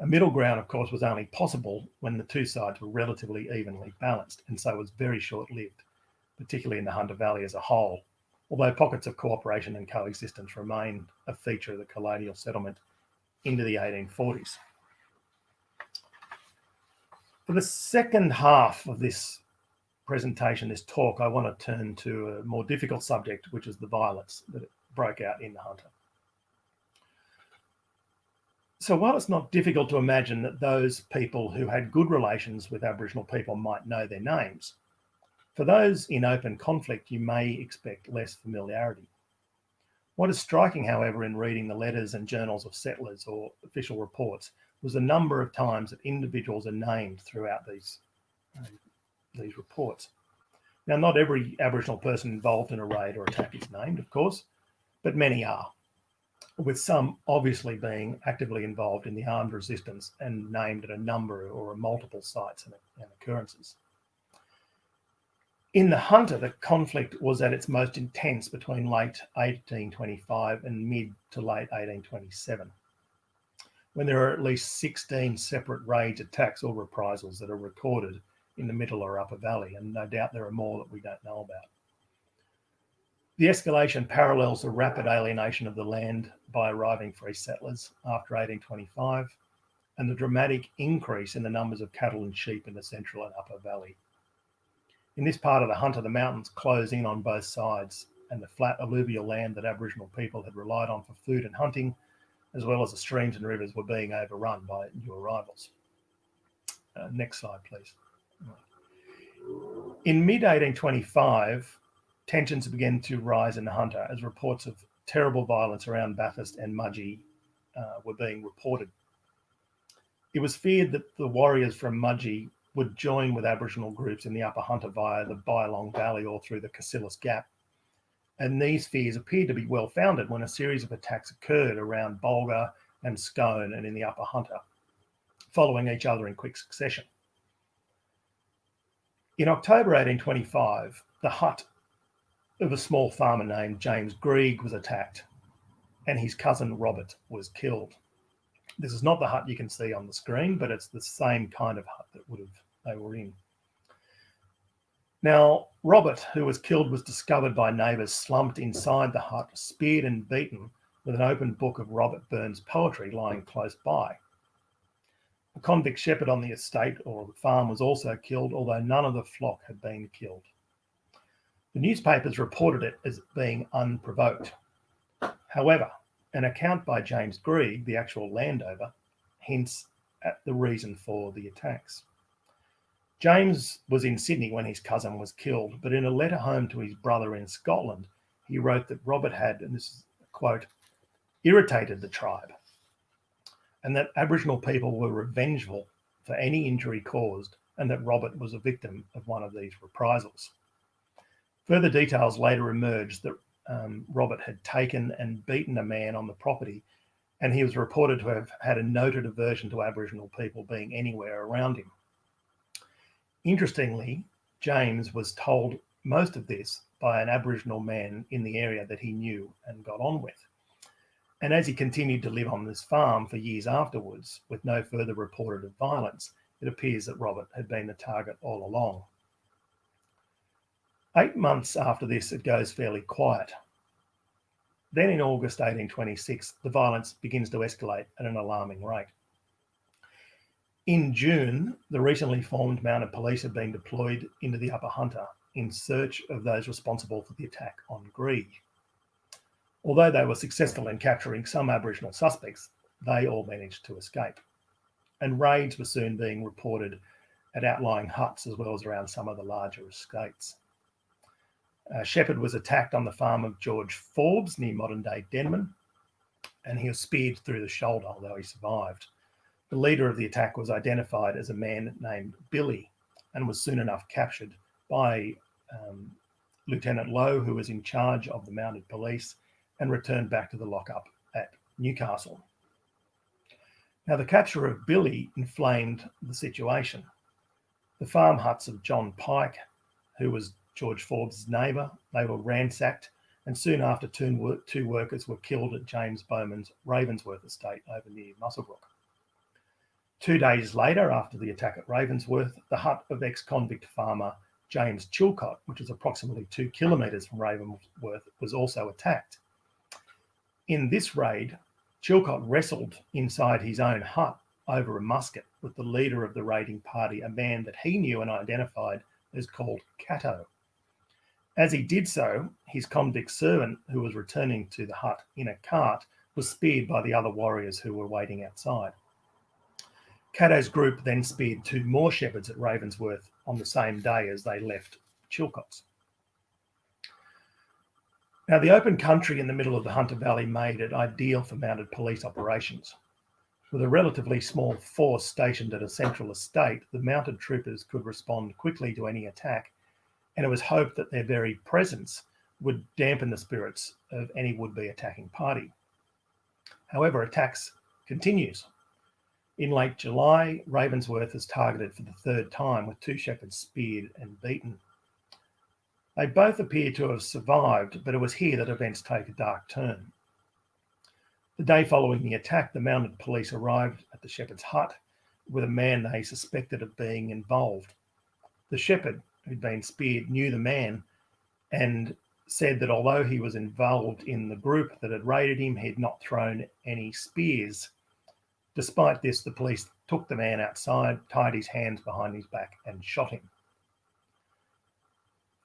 A middle ground, of course, was only possible when the two sides were relatively evenly balanced, and so was very short-lived, particularly in the Hunter Valley as a whole, although pockets of cooperation and coexistence remained a feature of the colonial settlement into the 1840s. For the second half of this presentation, this talk, I want to turn to a more difficult subject, which is the violence that broke out in the Hunter. So while it's not difficult to imagine that those people who had good relations with Aboriginal people might know their names, for those in open conflict, you may expect less familiarity. What is striking, however, in reading the letters and journals of settlers or official reports was the number of times that individuals are named throughout these reports. Now, not every Aboriginal person involved in a raid or attack is named, of course, but many are, with some obviously being actively involved in the armed resistance and named at a number or multiple sites and occurrences. In the Hunter, the conflict was at its most intense between late 1825 and mid to late 1827, when there are at least 16 separate raids, attacks or reprisals that are recorded in the Middle or Upper Valley, and no doubt there are more that we don't know about. The escalation parallels the rapid alienation of the land by arriving free settlers after 1825 and the dramatic increase in the numbers of cattle and sheep in the Central and Upper Valley. In this part of the Hunter, the mountains close in on both sides, and the flat alluvial land that Aboriginal people had relied on for food and hunting, as well as the streams and rivers, were being overrun by new arrivals. Next slide, please. In mid-1825, tensions began to rise in the Hunter as reports of terrible violence around Bathurst and Mudgee were being reported. It was feared that the warriors from Mudgee would join with Aboriginal groups in the Upper Hunter via the Bylong Valley or through the Cassilis Gap. And these fears appeared to be well-founded when a series of attacks occurred around Bulga and Scone and in the Upper Hunter, following each other in quick succession. In October 1825, the hut of a small farmer named James Grigg was attacked, and his cousin Robert was killed. This is not the hut you can see on the screen, but it's the same kind of hut that they were in. Now, Robert, who was killed, was discovered by neighbours slumped inside the hut, speared and beaten, with an open book of Robert Burns' poetry lying close by. A convict shepherd on the estate or the farm was also killed, although none of the flock had been killed. The newspapers reported it as being unprovoked. However, an account by James Grigg, the actual landowner, hints at the reason for the attacks. James was in Sydney when his cousin was killed, but in a letter home to his brother in Scotland, he wrote that Robert had, and this is a quote, irritated the tribe, and that Aboriginal people were revengeful for any injury caused, and that Robert was a victim of one of these reprisals. Further details later emerged that Robert had taken and beaten a man on the property, and he was reported to have had a noted aversion to Aboriginal people being anywhere around him. Interestingly, James was told most of this by an Aboriginal man in the area that he knew and got on with. And as he continued to live on this farm for years afterwards, with no further reported of violence, it appears that Robert had been the target all along. 8 months after this, it goes fairly quiet. Then in August 1826, the violence begins to escalate at an alarming rate. In June, the recently formed mounted police had been deployed into the Upper Hunter in search of those responsible for the attack on Grigg. Although they were successful in capturing some Aboriginal suspects, they all managed to escape. And raids were soon being reported at outlying huts as well as around some of the larger estates. Shepherd was attacked on the farm of George Forbes near modern-day Denman, and he was speared through the shoulder, although he survived. The leader of the attack was identified as a man named Billy and was soon enough captured by Lieutenant Lowe, who was in charge of the mounted police, and returned back to the lockup at Newcastle. Now, the capture of Billy inflamed the situation. The farm huts of John Pike, who was George Forbes' neighbour, they were ransacked, and soon after two workers were killed at James Bowman's Ravensworth estate over near Muswellbrook. 2 days later, after the attack at Ravensworth, the hut of ex-convict farmer James Chilcott, which is approximately 2 kilometres from Ravensworth, was also attacked. In this raid, Chilcott wrestled inside his own hut over a musket with the leader of the raiding party, a man that he knew and identified as called Cato. As he did so, his convict servant, who was returning to the hut in a cart, was speared by the other warriors who were waiting outside. Cato's group then speared 2 more shepherds at Ravensworth on the same day as they left Chilcott's. Now, the open country in the middle of the Hunter Valley made it ideal for mounted police operations. With a relatively small force stationed at a central estate, the mounted troopers could respond quickly to any attack, and it was hoped that their very presence would dampen the spirits of any would-be attacking party. However, attacks continues. In late July, Ravensworth is targeted for the 3rd time, with 2 shepherds speared and beaten. They both appear to have survived, but it was here that events take a dark turn. The day following the attack, the mounted police arrived at the shepherd's hut with a man they suspected of being involved. The shepherd, who'd been speared, knew the man and said that although he was involved in the group that had raided him, he had not thrown any spears. Despite this, the police took the man outside, tied his hands behind his back and shot him.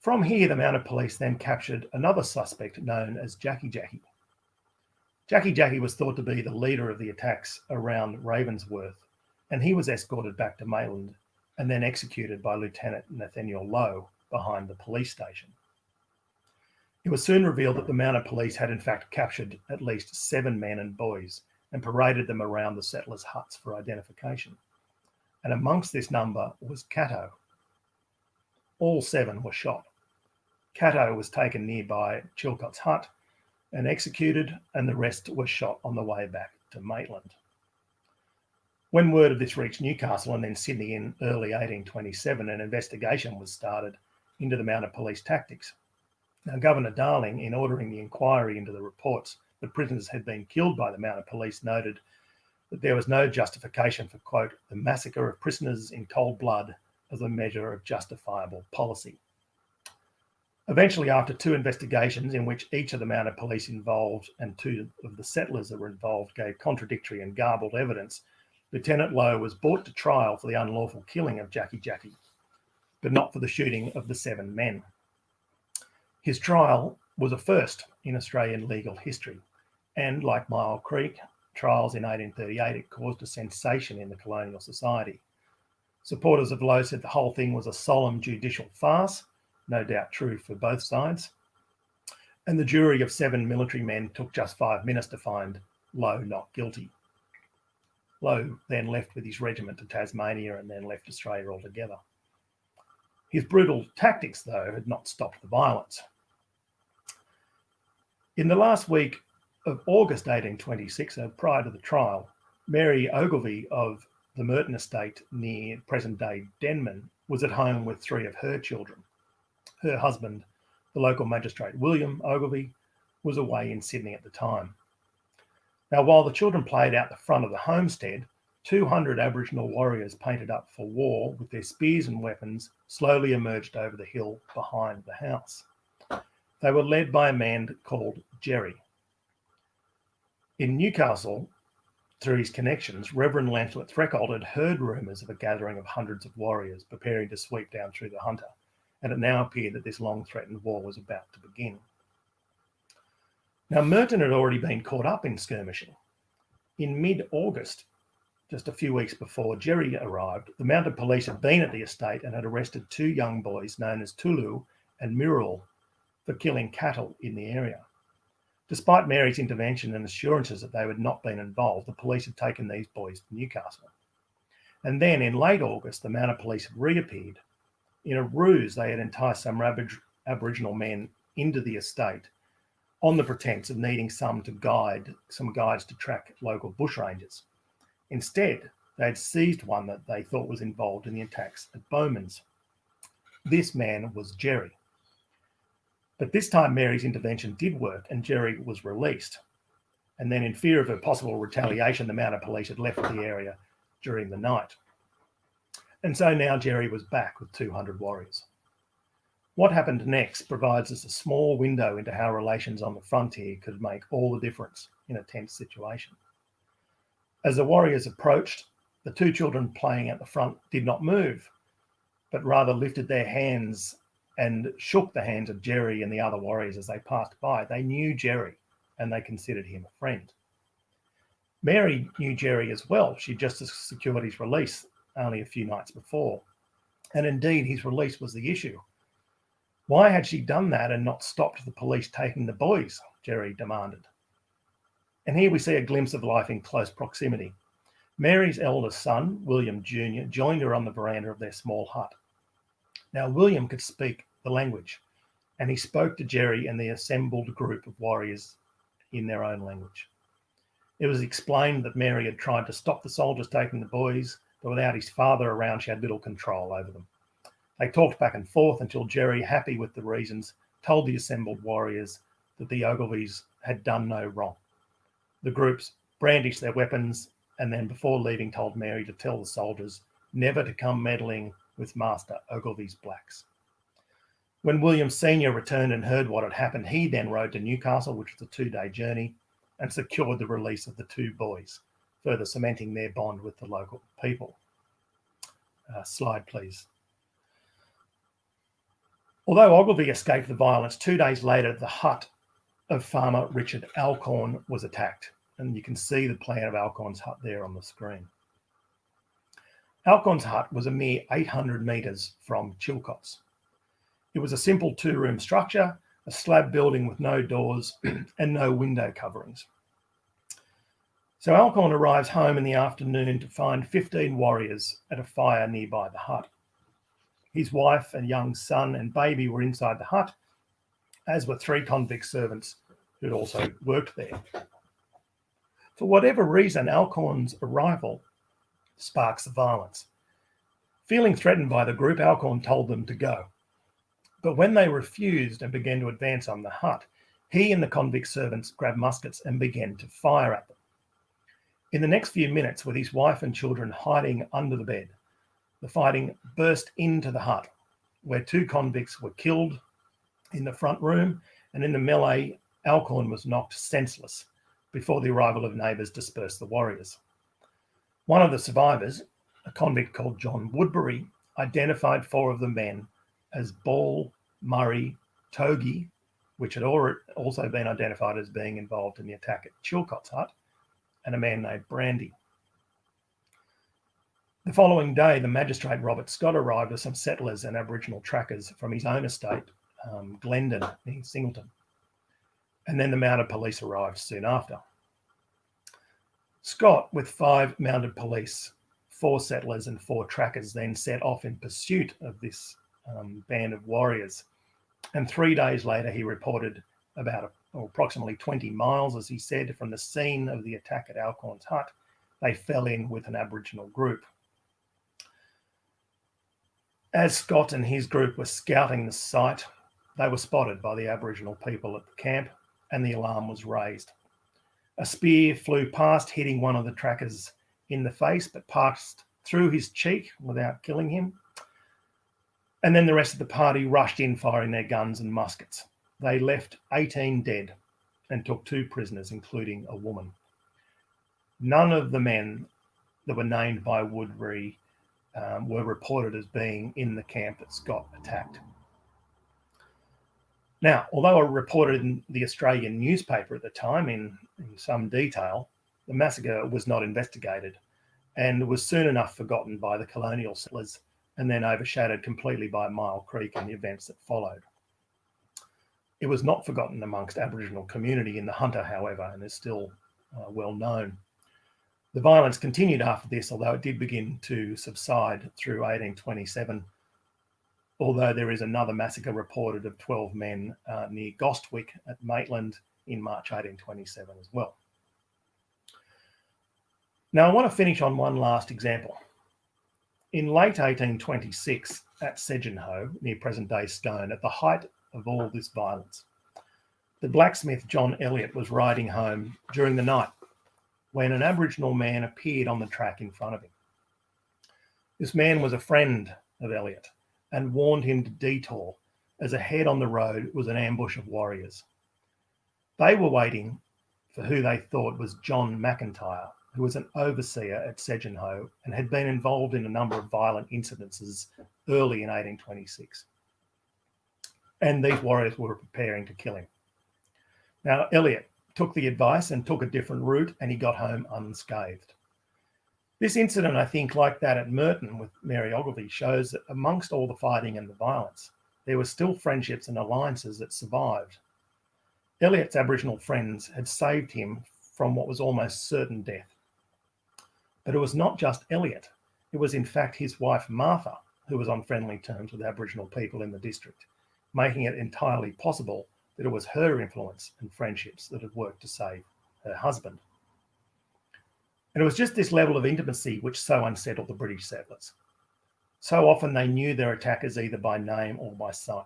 From here, the mounted police then captured another suspect known as Jackie Jackie. Jackie Jackie was thought to be the leader of the attacks around Ravensworth, and he was escorted back to Maitland and then executed by Lieutenant Nathaniel Lowe behind the police station. It was soon revealed that the mounted police had in fact captured at least 7 men and boys and paraded them around the settlers' huts for identification. And amongst this number was Cato. All 7 were shot. Cato was taken nearby Chilcott's hut and executed, and the rest were shot on the way back to Maitland. When word of this reached Newcastle and then Sydney in early 1827, an investigation was started into the mounted police tactics. Now, Governor Darling, in ordering the inquiry into the reports that prisoners had been killed by the mounted police, noted that there was no justification for, quote, the massacre of prisoners in cold blood as a measure of justifiable policy. Eventually, after 2 investigations in which each of the mounted police involved and 2 of the settlers that were involved gave contradictory and garbled evidence, Lieutenant Lowe was brought to trial for the unlawful killing of Jackie Jackie, but not for the shooting of the 7 men. His trial was a first in Australian legal history, and like Mile Creek trials in 1838, it caused a sensation in the colonial society. Supporters of Lowe said the whole thing was a solemn judicial farce, no doubt true for both sides, and the jury of 7 military men took just 5 minutes to find Lowe not guilty. Lowe then left with his regiment to Tasmania and then left Australia altogether. His brutal tactics, though, had not stopped the violence. In the last week of August 1826, prior to the trial, Mary Ogilvie of the Merton estate near present-day Denman was at home with 3 of her children. Her husband, the local magistrate William Ogilvie, was away in Sydney at the time. Now, while the children played out the front of the homestead, 200 Aboriginal warriors painted up for war with their spears and weapons slowly emerged over the hill behind the house. They were led by a man called Jerry. In Newcastle, through his connections, Reverend Lancelot Threkold had heard rumours of a gathering of hundreds of warriors preparing to sweep down through the Hunter, and it now appeared that this long-threatened war was about to begin. Now, Merton had already been caught up in skirmishing. In mid-August, just a few weeks before Jerry arrived, the mounted police had been at the estate and had arrested 2 young boys known as Tulu and Mirul for killing cattle in the area. Despite Mary's intervention and assurances that they had not been involved, the police had taken these boys to Newcastle. And then in late August, the mounted police had reappeared. In a ruse, they had enticed some Aboriginal men into the estate on the pretense of needing some guides to track local bushrangers. Instead, they had seized one that they thought was involved in the attacks at Bowman's. This man was Jerry. But this time Mary's intervention did work and Jerry was released. And then in fear of a possible retaliation, the mounted police had left the area during the night. And so now Jerry was back with 200 warriors. What happened next provides us a small window into how relations on the frontier could make all the difference in a tense situation. As the warriors approached, the 2 children playing at the front did not move, but rather lifted their hands and shook the hands of Jerry and the other warriors as they passed by. They knew Jerry and they considered him a friend. Mary knew Jerry as well. She'd just secured his release only a few nights before. And indeed, his release was the issue. Why had she done that and not stopped the police taking the boys? Jerry demanded. And here we see a glimpse of life in close proximity. Mary's eldest son, William Jr., joined her on the veranda of their small hut. Now, William could speak the language, and he spoke to Jerry and the assembled group of warriors in their own language. It was explained that Mary had tried to stop the soldiers taking the boys, but without his father around, she had little control over them. They talked back and forth until Jerry, happy with the reasons, told the assembled warriors that the Ogilvies had done no wrong. The groups brandished their weapons and then, before leaving, told Mary to tell the soldiers never to come meddling with Master Ogilvie's blacks. When William Sr. returned and heard what had happened, he then rode to Newcastle, which was a 2-day journey, and secured the release of the 2 boys, further cementing their bond with the local people. Slide, please. Although Ogilvie escaped the violence, 2 days later, the hut of farmer Richard Alcorn was attacked. And you can see the plan of Alcorn's hut there on the screen. Alcorn's hut was a mere 800 metres from Chilcott's. It was a simple 2-room structure, a slab building with no doors and no window coverings. So Alcorn arrives home in the afternoon to find 15 warriors at a fire nearby the hut. His wife and young son and baby were inside the hut, as were 3 convict servants who'd also worked there. For whatever reason, Alcorn's arrival sparks the violence. Feeling threatened by the group, Alcorn told them to go. But when they refused and began to advance on the hut, he and the convict servants grabbed muskets and began to fire at them. In the next few minutes, with his wife and children hiding under the bed, the fighting burst into the hut, where 2 convicts were killed in the front room, and in the melee, Alcorn was knocked senseless before the arrival of neighbours dispersed the warriors. One of the survivors, a convict called John Woodbury, identified 4 of the men as Ball, Murray, Togi, which had also been identified as being involved in the attack at Chilcott's hut, and a man named Brandy. The following day, the magistrate Robert Scott arrived with some settlers and Aboriginal trackers from his own estate, Glendon, near Singleton. And then the mounted police arrived soon after. Scott, with 5 mounted police, 4 settlers and 4 trackers, then set off in pursuit of this band of warriors. And 3 days later, he reported approximately 20 miles, as he said, from the scene of the attack at Alcorn's hut, they fell in with an Aboriginal group. As Scott and his group were scouting the site, they were spotted by the Aboriginal people at the camp, and the alarm was raised. A spear flew past, hitting one of the trackers in the face, but passed through his cheek without killing him. And then the rest of the party rushed in, firing their guns and muskets. They left 18 dead and took 2 prisoners, including a woman. None of the men that were named by Woodbury were reported as being in the camp that Scott attacked. Now, although reported in the Australian newspaper at the time in some detail, the massacre was not investigated and was soon enough forgotten by the colonial settlers and then overshadowed completely by Mile Creek and the events that followed. It was not forgotten amongst Aboriginal community in the Hunter, however, and is still well known. The violence continued after this, although it did begin to subside through 1827, although there is another massacre reported of 12 men near Gostwick at Maitland in March 1827 as well. Now, I want to finish on one last example. In late 1826, at Sedgenhoe, near present-day Scone, at the height of all this violence, the blacksmith John Elliot was riding home during the night when an Aboriginal man appeared on the track in front of him. This man was a friend of Elliot and warned him to detour, as ahead on the road was an ambush of warriors. They were waiting for who they thought was John McIntyre, who was an overseer at Sedgenhoe and had been involved in a number of violent incidences early in 1826. And these warriors were preparing to kill him. Now, Elliot took the advice and took a different route, and he got home unscathed. This incident, I think, like that at Merton with Mary Ogilvie, shows that amongst all the fighting and the violence, there were still friendships and alliances that survived. Elliot's Aboriginal friends had saved him from what was almost certain death. But it was not just Elliot. It was in fact his wife Martha who was on friendly terms with Aboriginal people in the district, making it entirely possible that it was her influence and friendships that had worked to save her husband. And it was just this level of intimacy which so unsettled the British settlers. So often they knew their attackers either by name or by sight.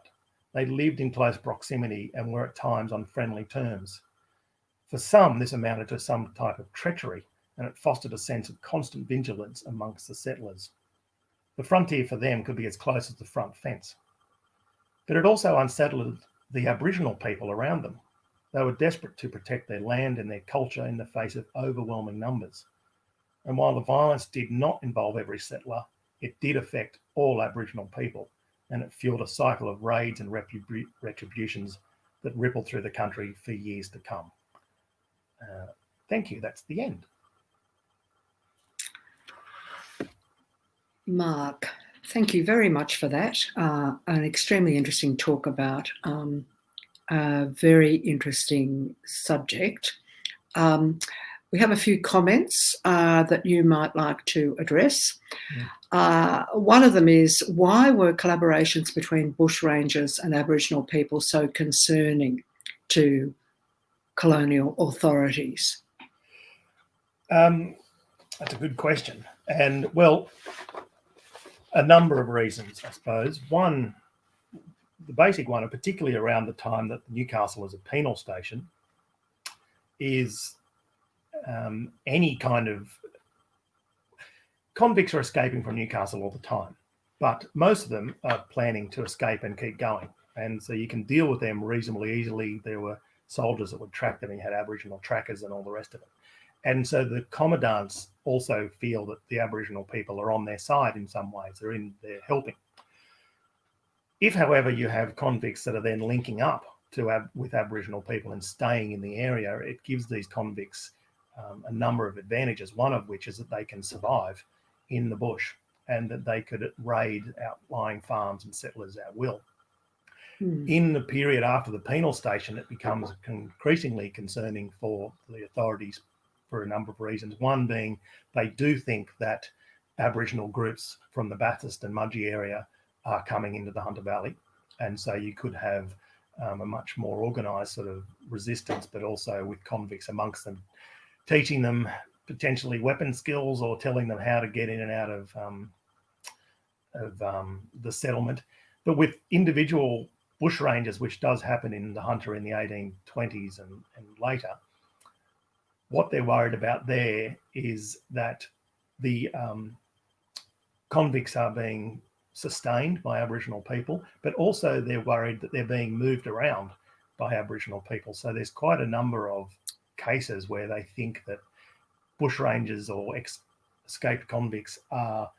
They lived in close proximity and were at times on friendly terms. For some, this amounted to some type of treachery, and it fostered a sense of constant vigilance amongst the settlers. The frontier for them could be as close as the front fence. But it also unsettled the Aboriginal people around them. They were desperate to protect their land and their culture in the face of overwhelming numbers. And while the violence did not involve every settler, it did affect all Aboriginal people, and it fueled a cycle of raids and retributions that rippled through the country for years to come. Thank you. That's the end. Mark, thank you very much for that. An extremely interesting talk about a very interesting subject. We have a few comments that you might like to address. Yeah. One of them is, why were collaborations between bushrangers and Aboriginal people so concerning to colonial authorities? That's a good question. And, well, a number of reasons, I suppose. One, the basic one, and particularly around the time that Newcastle was a penal station, is any kind of convicts are escaping from Newcastle all the time, but most of them are planning to escape and keep going. And so you can deal with them reasonably easily. There were soldiers that would track them, and you had Aboriginal trackers and all the rest of it. And so the commandants also feel that the Aboriginal people are on their side in some ways. They're helping. If, however, you have convicts that are then linking up with Aboriginal people and staying in the area, it gives these convicts a number of advantages, one of which is that they can survive in the bush and that they could raid outlying farms and settlers at will. In the period after the penal station, it becomes increasingly concerning for the authorities for a number of reasons. One being they do think that Aboriginal groups from the Bathurst and Mudgee area are coming into the Hunter Valley. And so you could have a much more organised sort of resistance, but also with convicts amongst them, teaching them potentially weapon skills or telling them how to get in and out of the settlement. But with individual bushrangers, which does happen in the Hunter in the 1820s and later, what they're worried about there is that the convicts are being sustained by Aboriginal people, but also they're worried that they're being moved around by Aboriginal people. So there's quite a number of cases where they think that bushrangers or escaped convicts are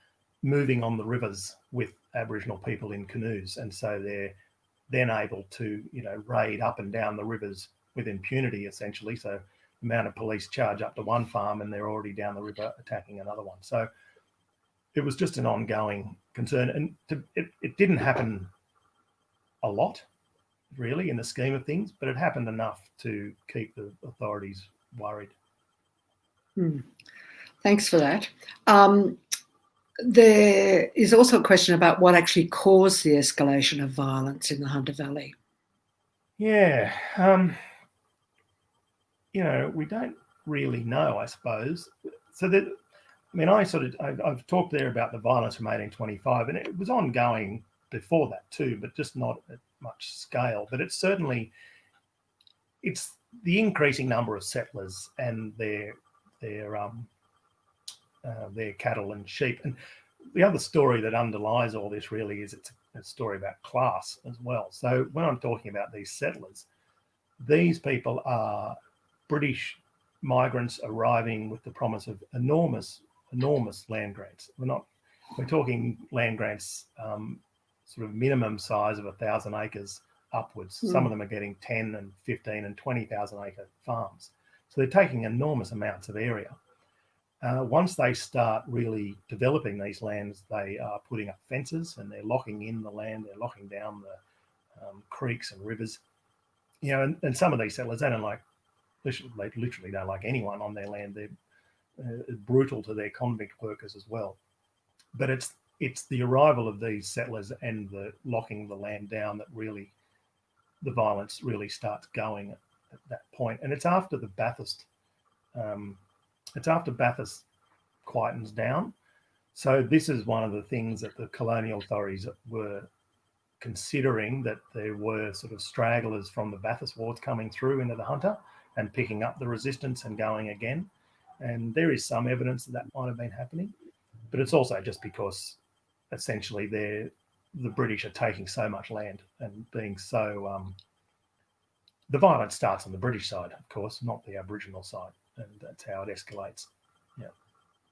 moving on the rivers with Aboriginal people in canoes, and so they're then able to, raid up and down the rivers with impunity, essentially. So the mounted police charge up to one farm and they're already down the river attacking another one. So it was just an ongoing concern, and it didn't happen a lot, really, in the scheme of things, but it happened enough to keep the authorities worried. Thanks for that. There is also a question about what actually caused the escalation of violence in the Hunter Valley. Yeah, we don't really know, I suppose. So that, I've talked there about the violence from 1825, and it was ongoing before that too, but just not at much scale. But it's the increasing number of settlers and their cattle and sheep. And the other story that underlies all this really is it's a story about class as well. So when I'm talking about these settlers, these people are British migrants arriving with the promise of enormous land grants. We're talking land grants sort of minimum size of 1,000 acres upwards. Some of them are getting 10 and 15 and 20,000 acre farms. So they're taking enormous amounts of area. Once they start really developing these lands, they are putting up fences and they're locking in the land. They're locking down the creeks and rivers. And some of these settlers, they literally don't like anyone on their land. They're brutal to their convict workers as well. But it's the arrival of these settlers and the locking the land down that really, the violence really starts going at that point. And it's after the Bathurst. It's after Bathurst quietens down. So this is one of the things that the colonial authorities were considering, that there were sort of stragglers from the Bathurst Wars coming through into the Hunter and picking up the resistance and going again. And there is some evidence that might have been happening, but it's also just because essentially the British are taking so much land and being so... the violence starts on the British side, of course, not the Aboriginal side. And that's how it escalates.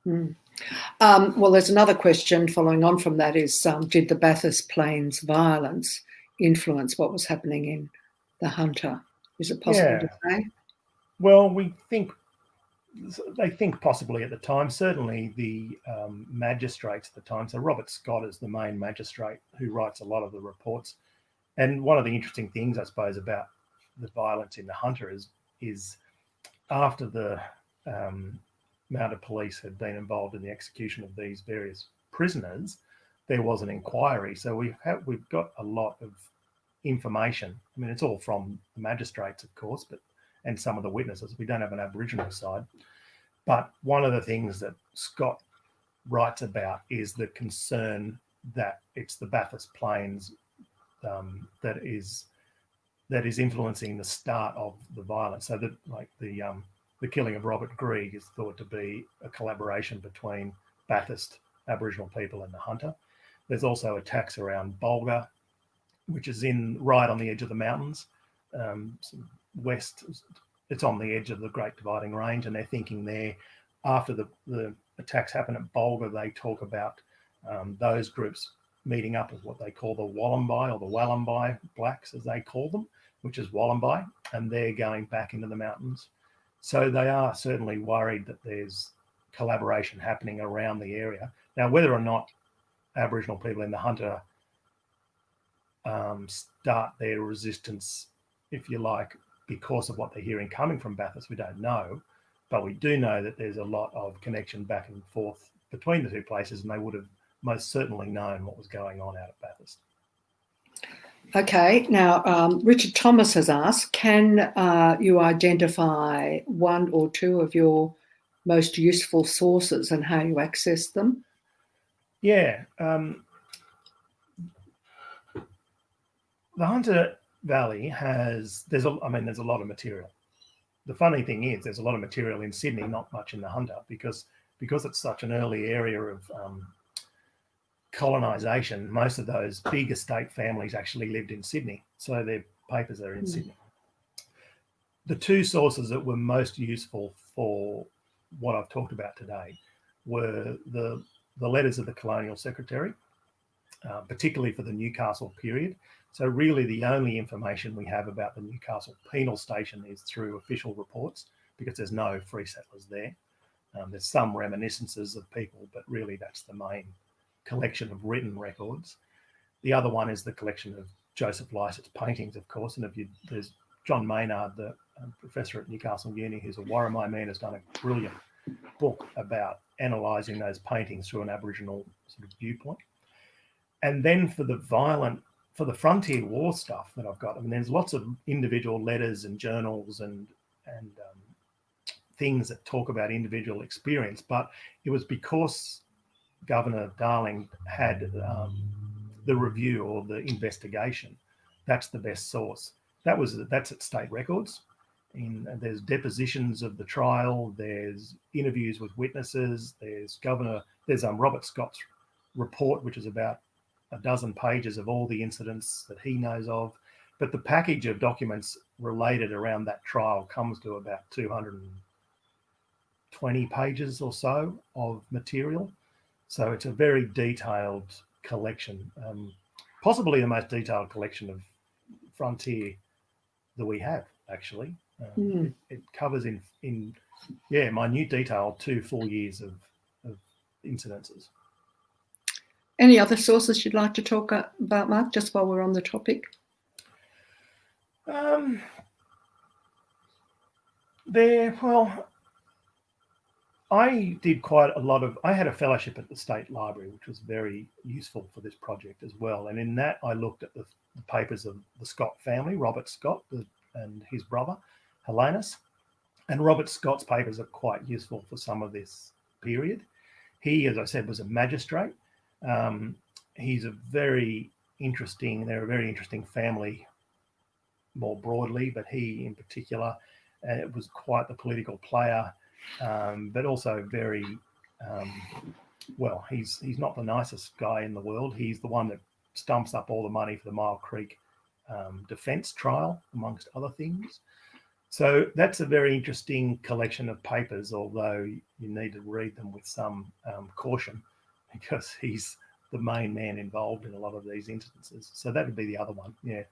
Well, there's another question following on from that is, did the Bathurst Plains violence influence what was happening in the Hunter? Is it possible to say? Well, they think possibly at the time. Certainly the magistrates at the time, so Robert Scott is the main magistrate who writes a lot of the reports. And one of the interesting things, I suppose, about the violence in the Hunter is after the mounted police had been involved in the execution of these various prisoners, there was an inquiry. So we've got a lot of information. I mean, it's all from the magistrates, of course, and some of the witnesses. We don't have an Aboriginal side. But one of the things that Scott writes about is the concern that it's the Bathurst Plains that is influencing the start of the violence. So that, like, the killing of Robert Grigg is thought to be a collaboration between Bathurst Aboriginal people and the Hunter. There's also attacks around Bulga, which is right on the edge of the mountains. West, it's on the edge of the Great Dividing Range, and they're thinking there, after the attacks happen at Bulga, they talk about those groups meeting up with what they call the Wollombi, or the Wallambi blacks, as they call them, which is Wollombi, and they're going back into the mountains. So they are certainly worried that there's collaboration happening around the area. Now, whether or not Aboriginal people in the Hunter start their resistance, if you like, because of what they're hearing coming from Bathurst, we don't know. But we do know that there's a lot of connection back and forth between the two places, and they would have most certainly known what was going on out at Bathurst. Okay, now Richard Thomas has asked, can you identify one or two of your most useful sources and how you access them? Yeah, the Hunter Valley there's a lot of material. The funny thing is there's a lot of material in Sydney, not much in the Hunter, because it's such an early area of colonisation. Most of those big estate families actually lived in Sydney, so their papers are in Sydney. The two sources that were most useful for what I've talked about today were the letters of the Colonial Secretary, particularly for the Newcastle period. So really the only information we have about the Newcastle penal station is through official reports, because there's no free settlers there. There's some reminiscences of people, but really that's the main collection of written records. The other one is the collection of Joseph Lycett's paintings, of course, and there's John Maynard, the professor at Newcastle Uni, who's a Warramai man, has done a brilliant book about analysing those paintings through an Aboriginal sort of viewpoint. And then for the frontier war stuff that I've got, I mean, there's lots of individual letters and journals and things that talk about individual experience, but it was because Governor Darling had the review or the investigation. That's the best source. That's at state records. There's depositions of the trial. There's interviews with witnesses. There's Robert Scott's report, which is about a dozen pages of all the incidents that he knows of. But the package of documents related around that trial comes to about 220 pages or so of material. So it's a very detailed collection, possibly the most detailed collection of frontier that we have, actually. It covers in minute detail 2 full years of incidences. Any other sources you'd like to talk about, Mark, just while we're on the topic? I did quite a lot I had a fellowship at the State Library, which was very useful for this project as well. And in that, I looked at the papers of the Scott family, Robert Scott and his brother, Helenus. And Robert Scott's papers are quite useful for some of this period. He, as I said, was a magistrate. He's they're a very interesting family more broadly, but he in particular was quite the political player, but also very, he's not the nicest guy in the world. He's the one that stumps up all the money for the Mile Creek defence trial, amongst other things. So that's a very interesting collection of papers, although you need to read them with some caution, because he's the main man involved in a lot of these instances. So that would be the other one, yeah.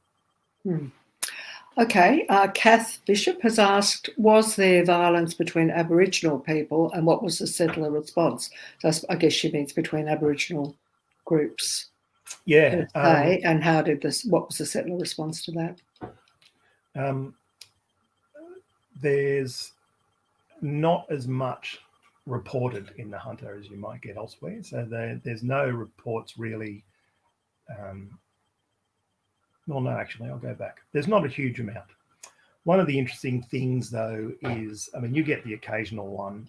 Okay, Kath Bishop has asked, was there violence between Aboriginal people and what was the settler response? So I guess she means between Aboriginal groups. Yeah. And what was the settler response to that? There's not as much reported in the Hunter as you might get elsewhere. So there's no reports really. Actually, I'll go back. There's not a huge amount. One of the interesting things, though, is, I mean, you get the occasional one.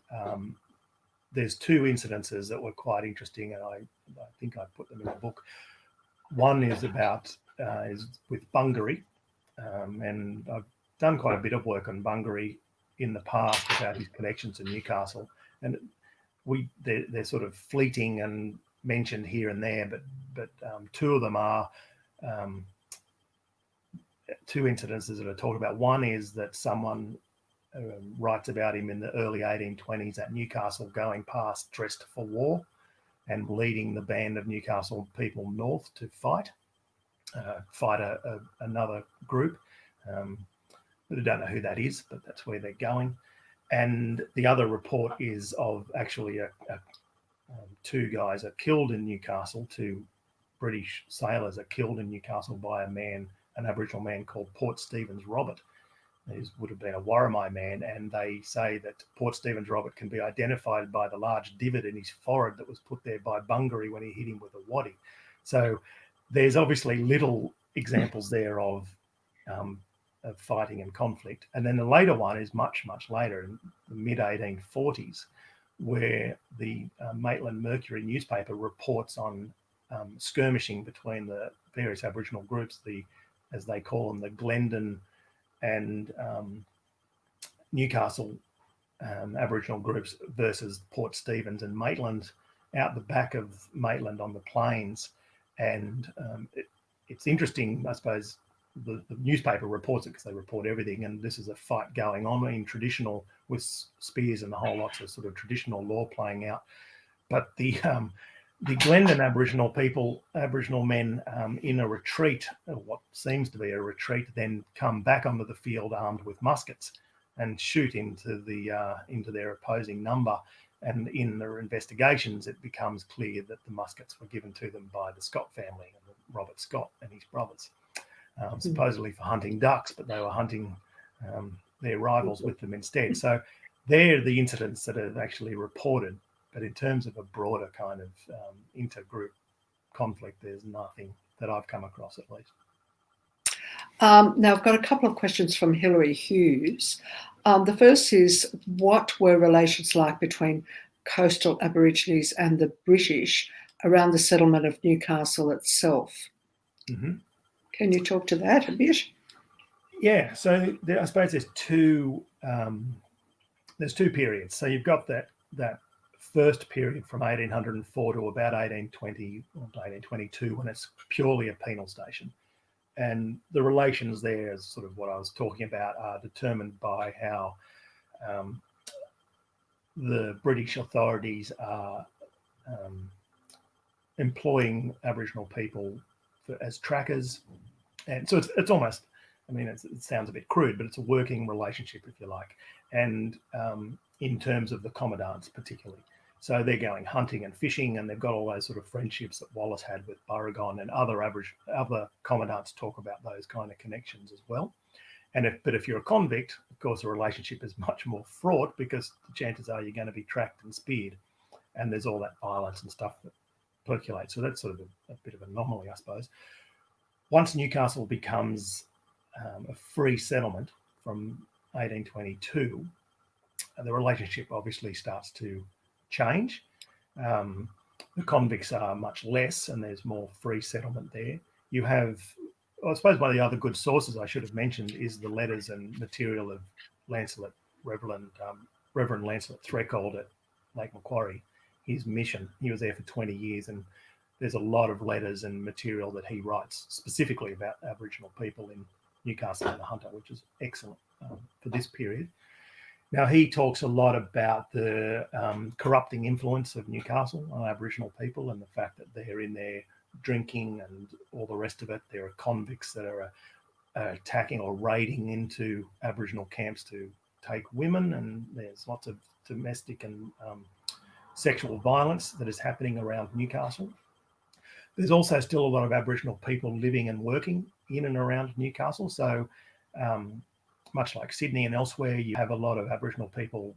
There's 2 incidences that were quite interesting, and I think I put them in the book. One is with Bungary, and I've done quite a bit of work on Bungary in the past about his connections to Newcastle, and they're sort of fleeting and mentioned here and there, but 2 of them are 2 incidences that are talked about. One is that someone writes about him in the early 1820s at Newcastle, going past dressed for war and leading the band of Newcastle people north to fight another group. I don't know who that is, but that's where they're going. And the other report is of actually 2 guys are killed in Newcastle. 2 British sailors are killed in Newcastle by an Aboriginal man called Port Stephens Robert. He would have been a Warramai man, and they say that Port Stephens Robert can be identified by the large divot in his forehead that was put there by Bungary when he hit him with a waddy. So there's obviously little examples there of fighting and conflict. And then the later one is much, much later, in the mid-1840s, where the Maitland Mercury newspaper reports on skirmishing between the various Aboriginal groups, the as they call them, the Glendon and Newcastle Aboriginal groups versus Port Stephens and Maitland, out the back of Maitland on the plains. And it's interesting, I suppose, the newspaper reports it because they report everything, and this is a fight going on in traditional, with spears and the whole lots of sort of traditional law playing out. But the Glendon Aboriginal men in a retreat, or what seems to be a retreat, then come back onto the field armed with muskets and shoot into their opposing number. And in their investigations, it becomes clear that the muskets were given to them by the Scott family, Robert Scott and his brothers, supposedly for hunting ducks, but they were hunting their rivals with them instead. So they're the incidents that are actually reported. But in terms of a broader kind of intergroup conflict, there's nothing that I've come across, at least. Now, I've got a couple of questions from Hilary Hughes. The first is, what were relations like between coastal Aborigines and the British around the settlement of Newcastle itself? Mm-hmm. Can you talk to that a bit? Yeah, so I suppose there's two periods. So you've got that first period from 1804 to about 1820 or 1822, when it's purely a penal station. And the relations there, is sort of what I was talking about, are determined by how the British authorities are employing Aboriginal people as trackers. And so it's almost, I mean, it sounds a bit crude, but it's a working relationship, if you like. And in terms of the commandants particularly. So they're going hunting and fishing, and they've got all those sort of friendships that Wallace had with Baragon, and other commandants talk about those kind of connections as well. But if you're a convict, of course, the relationship is much more fraught, because the chances are you're going to be tracked and speared, and there's all that violence and stuff that percolates. So that's sort of a bit of an anomaly, I suppose. Once Newcastle becomes a free settlement from 1822, the relationship obviously starts to change. The convicts are much less, and there's more free settlement there. You have, I suppose, one of the other good sources I should have mentioned is the letters and material of Reverend Lancelot Threcold at Lake Macquarie. His mission, he was there for 20 years, and there's a lot of letters and material that he writes specifically about Aboriginal people in Newcastle and the Hunter, which is excellent for this period. Now, he talks a lot about the corrupting influence of Newcastle on Aboriginal people, and the fact that they're in there drinking and all the rest of it. There are convicts that are attacking or raiding into Aboriginal camps to take women, and there's lots of domestic and sexual violence that is happening around Newcastle. There's also still a lot of Aboriginal people living and working in and around Newcastle. So much like Sydney and elsewhere, you have a lot of Aboriginal people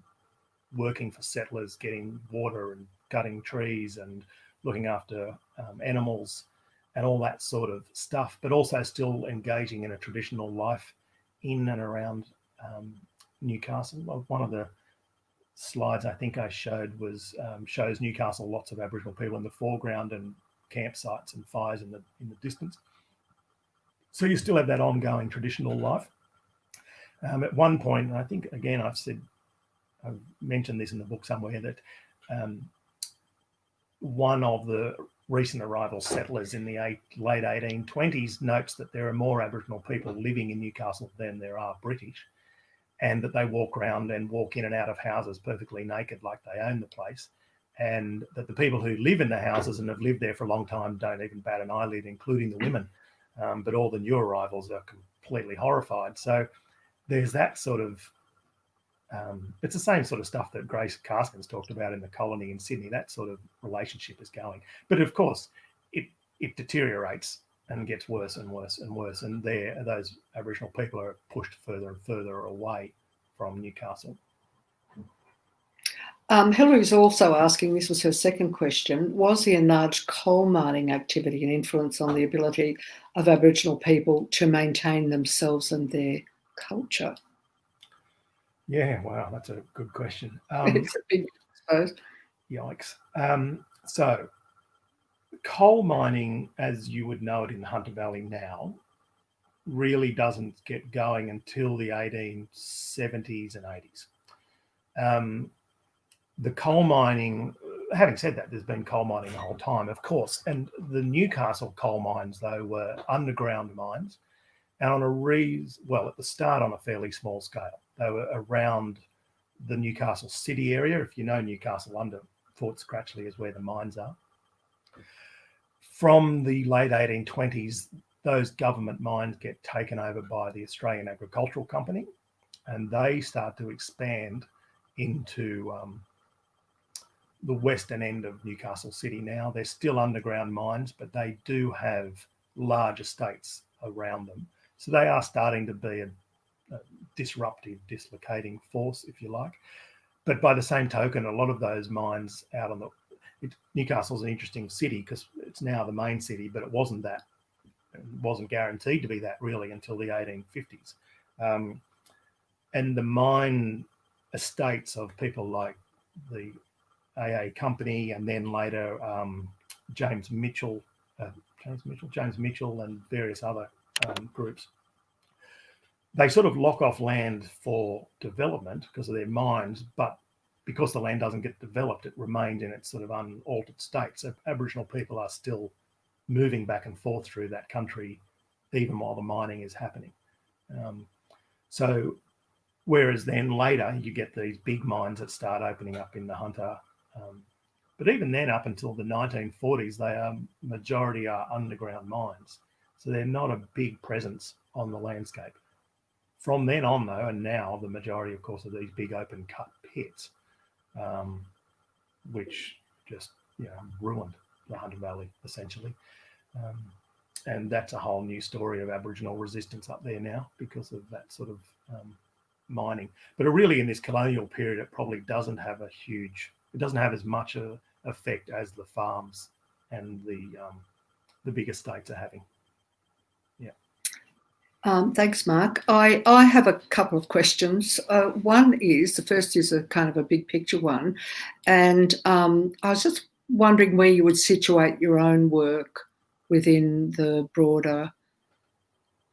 working for settlers, getting water and cutting trees and looking after animals and all that sort of stuff, but also still engaging in a traditional life in and around Newcastle. One of the slides I think I showed was shows Newcastle, lots of Aboriginal people in the foreground and campsites and fires in the distance. So you still have that ongoing traditional life. At one point, and I think, again, I've mentioned this in the book somewhere, that one of the recent arrival settlers in the late 1820s notes that there are more Aboriginal people living in Newcastle than there are British, and that they walk around and walk in and out of houses perfectly naked, like they own the place, and that the people who live in the houses and have lived there for a long time don't even bat an eyelid, including the women. But all the new arrivals are completely horrified. So there's that sort of, it's the same sort of stuff that Grace Karskens talked about in the colony in Sydney. That sort of relationship is going. But of course, it deteriorates and gets worse and worse and worse. And those Aboriginal people are pushed further and further away from Newcastle. Hilary was also asking, this was her second question, was the enlarged coal mining activity an influence on the ability of Aboriginal people to maintain themselves and their culture? Yeah, wow, that's a good question. It's a big, I suppose. Yikes. So coal mining, as you would know it in the Hunter Valley now, really doesn't get going until the 1870s and 80s. The coal mining, having said that, there's been coal mining the whole time, of course. And the Newcastle coal mines, though, were underground mines. And on at the start on a fairly small scale. They were around the Newcastle city area. If you know Newcastle, under Fort Scratchley is where the mines are. From the late 1820s, those government mines get taken over by the Australian Agricultural Company, and they start to expand into the western end of Newcastle City now. They're still underground mines, but they do have large estates around them. So they are starting to be a disruptive, dislocating force, if you like. But by the same token, a lot of those mines out on Newcastle's an interesting city because it's now the main city, but it wasn't that. It wasn't guaranteed to be that really until the 1850s. And the mine estates of people like the AA Company and then later James Mitchell and various other groups, they sort of lock off land for development because of their mines, but because the land doesn't get developed, it remains in its sort of unaltered state. So Aboriginal people are still moving back and forth through that country even while the mining is happening. So whereas then later you get these big mines that start opening up in the Hunter. But even then, up until the 1940s, majority are underground mines. So they're not a big presence on the landscape. From then on, though, and now, the majority, of course, are these big open cut pits, which just ruined the Hunter Valley, essentially. And that's a whole new story of Aboriginal resistance up there now because of that sort of mining. But really, in this colonial period, it probably doesn't have it doesn't have as much a effect as the farms and the big estates are having. Thanks, Mark. I have a couple of questions. The first is a kind of a big picture one. And I was just wondering where you would situate your own work within the broader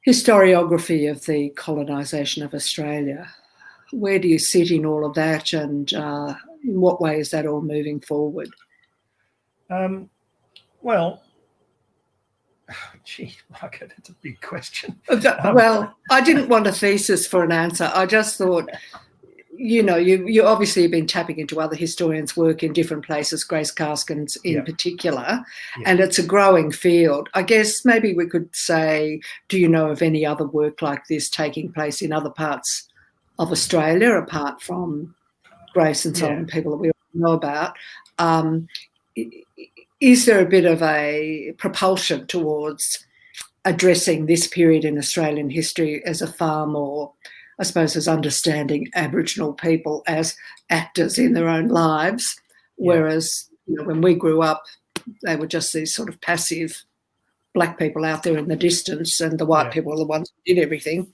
historiography of the colonisation of Australia. Where do you sit in all of that, and in what way is that all moving forward? Well, gee, Margaret, it's a big question. Well, I didn't want a thesis for an answer. I just thought, you obviously have been tapping into other historians' work in different places, Grace Karskens in particular, and it's a growing field. I guess maybe we could say, do you know of any other work like this taking place in other parts of Australia, apart from Grace and so on, people that we know about? Is there a bit of a propulsion towards addressing this period in Australian history as a far more, I suppose, as understanding Aboriginal people as actors in their own lives, whereas when we grew up, they were just these sort of passive black people out there in the distance, and the white people were the ones who did everything.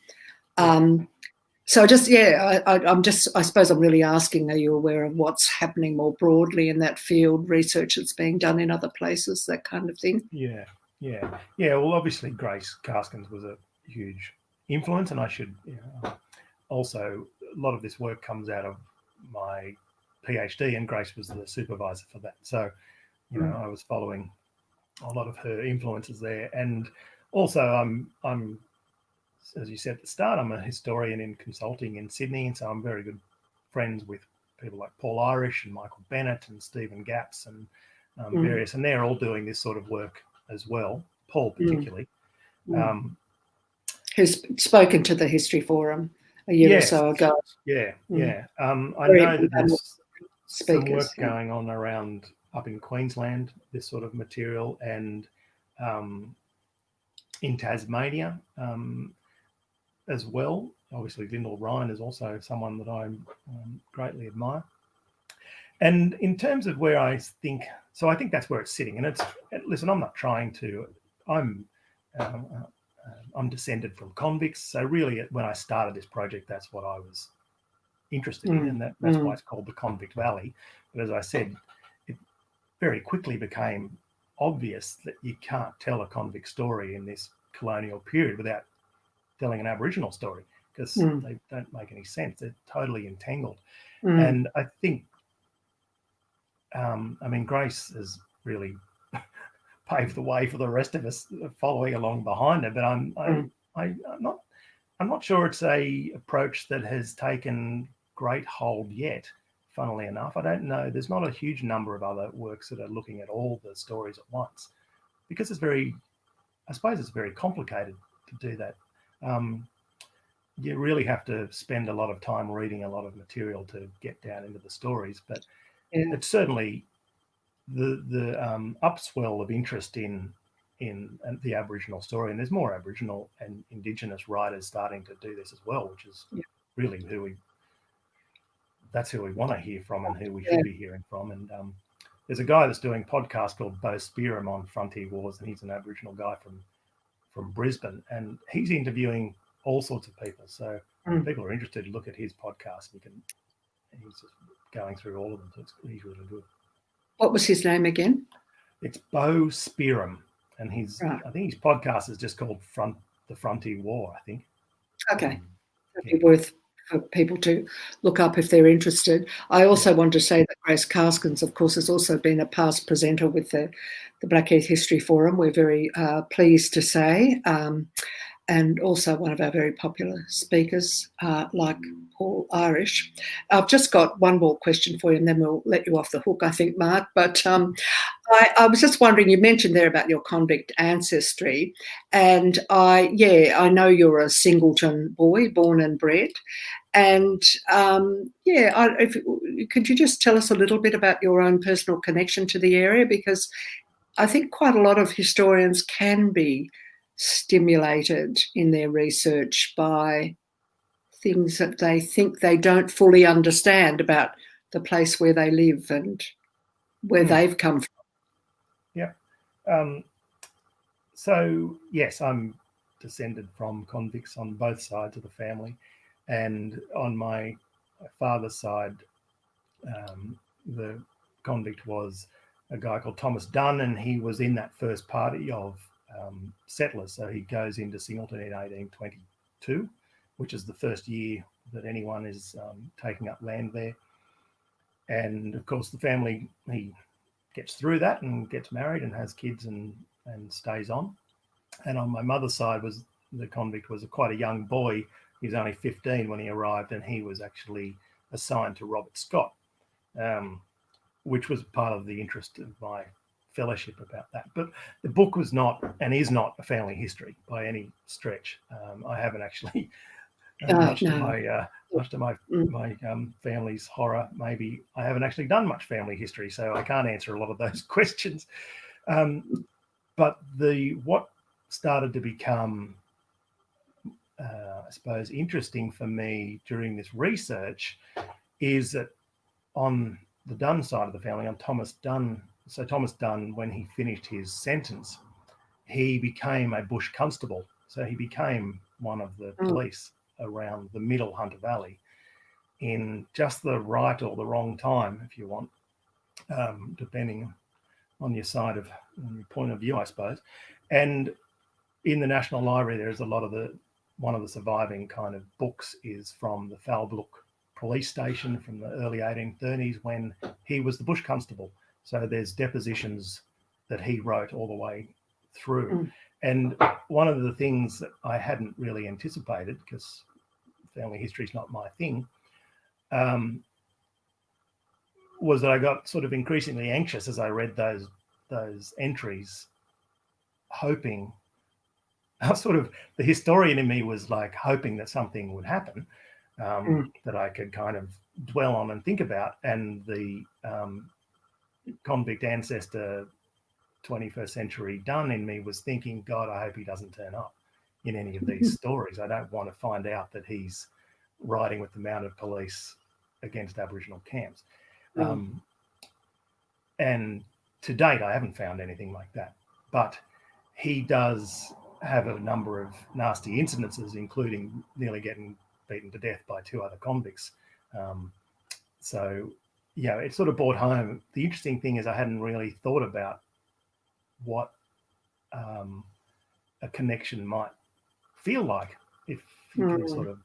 So I suppose I'm really asking, are you aware of what's happening more broadly in that field, research that's being done in other places, that kind of thing? Yeah. Well, obviously Grace Karskens was a huge influence, and I should also, a lot of this work comes out of my PhD, and Grace was the supervisor for that. So, I was following a lot of her influences there, and also I'm as you said at the start, I'm a historian in consulting in Sydney, and so I'm very good friends with people like Paul Irish and Michael Bennett and Stephen Gapps and various, and they're all doing this sort of work as well. Paul particularly. Who's spoken to the History Forum a year or so ago. I know that there's some work going on around up in Queensland, this sort of material, and in Tasmania as well. Obviously, Lyndall Ryan is also someone that I greatly admire. And in terms of where I think that's where it's sitting. And listen, I'm not trying to, I'm descended from convicts. So really, when I started this project, that's what I was interested in. And that's why it's called the Convict Valley. But as I said, it very quickly became obvious that you can't tell a convict story in this colonial period without telling an Aboriginal story, because they don't make any sense. They're totally entangled. And I think, I mean, Grace has really paved the way for the rest of us following along behind her. But I'm not sure it's a approach that has taken great hold yet. Funnily enough, I don't know. There's not a huge number of other works that are looking at all the stories at once, because it's very complicated to do that. You really have to spend a lot of time reading a lot of material to get down into the stories. But it's certainly the upswell of interest in the Aboriginal story, and there's more Aboriginal and Indigenous writers starting to do this as well, which is really who we want to hear from and who we should be hearing from. And there's a guy that's doing a podcast called Bo Spearham on Frontier Wars, and he's an Aboriginal guy from Brisbane, and he's interviewing all sorts of people. So if people are interested, look at his podcast. He's just going through all of them. So he's really good. What was his name again? It's Bo Spearham, and I think his podcast is just called The Frontier War, I think. Okay. That'd be worth for people to look up if they're interested. I also want to say that Grace Karskens, of course, has also been a past presenter with the Blackheath History Forum. We're very pleased to say. And also one of our very popular speakers, like Paul Irish. I've just got one more question for you, and then we'll let you off the hook, I think, Mark. But I was just wondering, you mentioned there about your convict ancestry, and I know you're a Singleton boy, born and bred. And could you just tell us a little bit about your own personal connection to the area? Because I think quite a lot of historians can be stimulated in their research by things that they think they don't fully understand about the place where they live and where they've come from. Yeah. So, yes, I'm descended from convicts on both sides of the family. And on my father's side, the convict was a guy called Thomas Dunn, and he was in that first party of settlers. So he goes into Singleton in 1822, which is the first year that anyone is taking up land there. And of course, the family, he gets through that and gets married and has kids and stays on. And on my mother's side, the convict was quite a young boy. He was only 15 when he arrived, and he was actually assigned to Robert Scott, which was part of the interest of my fellowship about that. But the book was not and is not a family history by any stretch. I haven't actually, much to my family's horror, maybe I haven't actually done much family history, so I can't answer a lot of those questions. But what started to become, I suppose, interesting for me during this research is that on the Dunn side of the family, on Thomas Dunn. So Thomas Dunn, when he finished his sentence, he became a bush constable. So he became one of the police around the middle Hunter Valley in just the right or the wrong time, if you want, depending on your point of view, I suppose. And in the National Library, there's a lot of one of the surviving kind of books is from the Falbrook police station from the early 1830s when he was the bush constable. So there's depositions that he wrote all the way through. And one of the things that I hadn't really anticipated, because family history is not my thing, was that I got sort of increasingly anxious as I read those entries, hoping, the historian in me was like hoping that something would happen that I could kind of dwell on and think about. And the convict ancestor 21st century Dunn in me was thinking, God, I hope he doesn't turn up in any of these stories. I don't want to find out that he's riding with the mounted police against Aboriginal camps. And to date, I haven't found anything like that. But he does have a number of nasty incidences, including nearly getting beaten to death by two other convicts. So, yeah, it sort of brought home. The interesting thing is I hadn't really thought about what a connection might feel like if you can sort of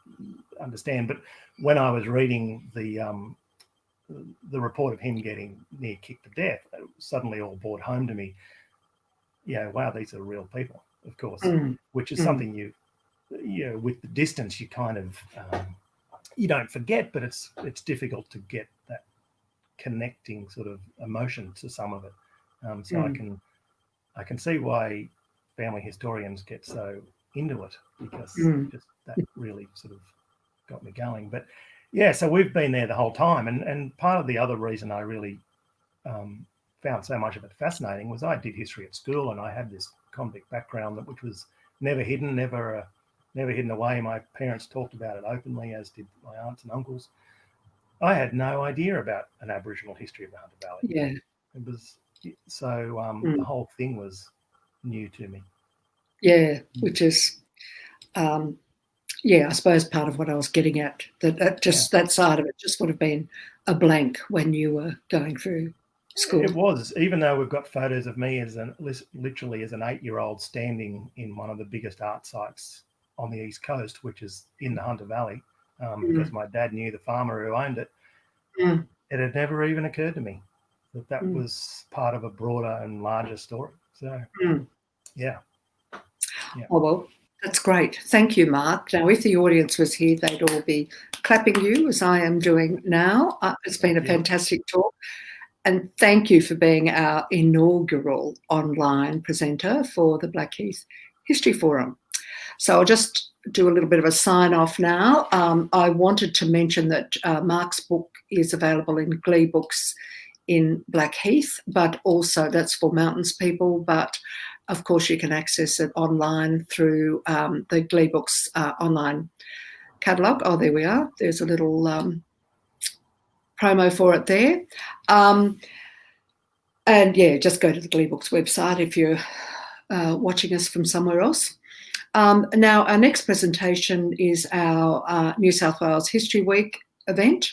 understand. But when I was reading the report of him getting near kicked to death, it suddenly all brought home to me, wow, these are real people, of course, which is something you know, with the distance, you kind of you don't forget, but it's difficult to get that connecting sort of emotion to some of it. So I can see why family historians get so into it, because just that really sort of got me going. But yeah, so we've been there the whole time, and part of the other reason I really found so much of it fascinating was I did history at school, and I had this convict background which was never hidden, never hidden away. My parents talked about it openly, as did my aunts and uncles. I had no idea about an Aboriginal history of the Hunter Valley. Yeah. It was so the whole thing was new to me. Yeah, which is, I suppose part of what I was getting at, that that side of it just would have been a blank when you were going through school. It was, even though we've got photos of me literally as an 8-year-old standing in one of the biggest art sites on the East Coast, which is in the Hunter Valley, because my dad knew the farmer who owned it. It had never even occurred to me that was part of a broader and larger story. So, yeah. Oh, well, that's great. Thank you, Mark. Now, if the audience was here, they'd all be clapping you, as I am doing now. It's been a fantastic talk. And thank you for being our inaugural online presenter for the Blackheath History Forum. So I'll just do a little bit of a sign off now. I wanted to mention that Mark's book is available in Glee Books in Blackheath, but also that's for Mountains people. But of course, you can access it online through the Glee Books online catalogue. Oh, there we are. There's a little promo for it there. And yeah, just go to the Glee Books website if you're watching us from somewhere else. Now, our next presentation is our New South Wales History Week event.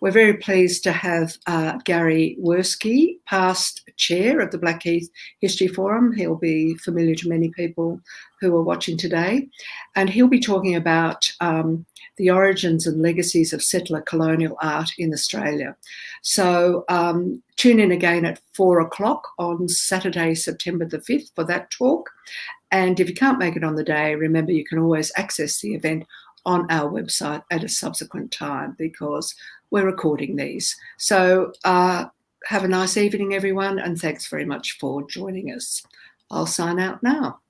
We're very pleased to have Gary Worski, past chair of the Blackheath History Forum. He'll be familiar to many people who are watching today. And he'll be talking about the origins and legacies of settler colonial art in Australia. So tune in again at 4 o'clock on Saturday, September the 5th for that talk. And if you can't make it on the day, remember you can always access the event on our website at a subsequent time, because we're recording these. So have a nice evening, everyone, and thanks very much for joining us. I'll sign out now.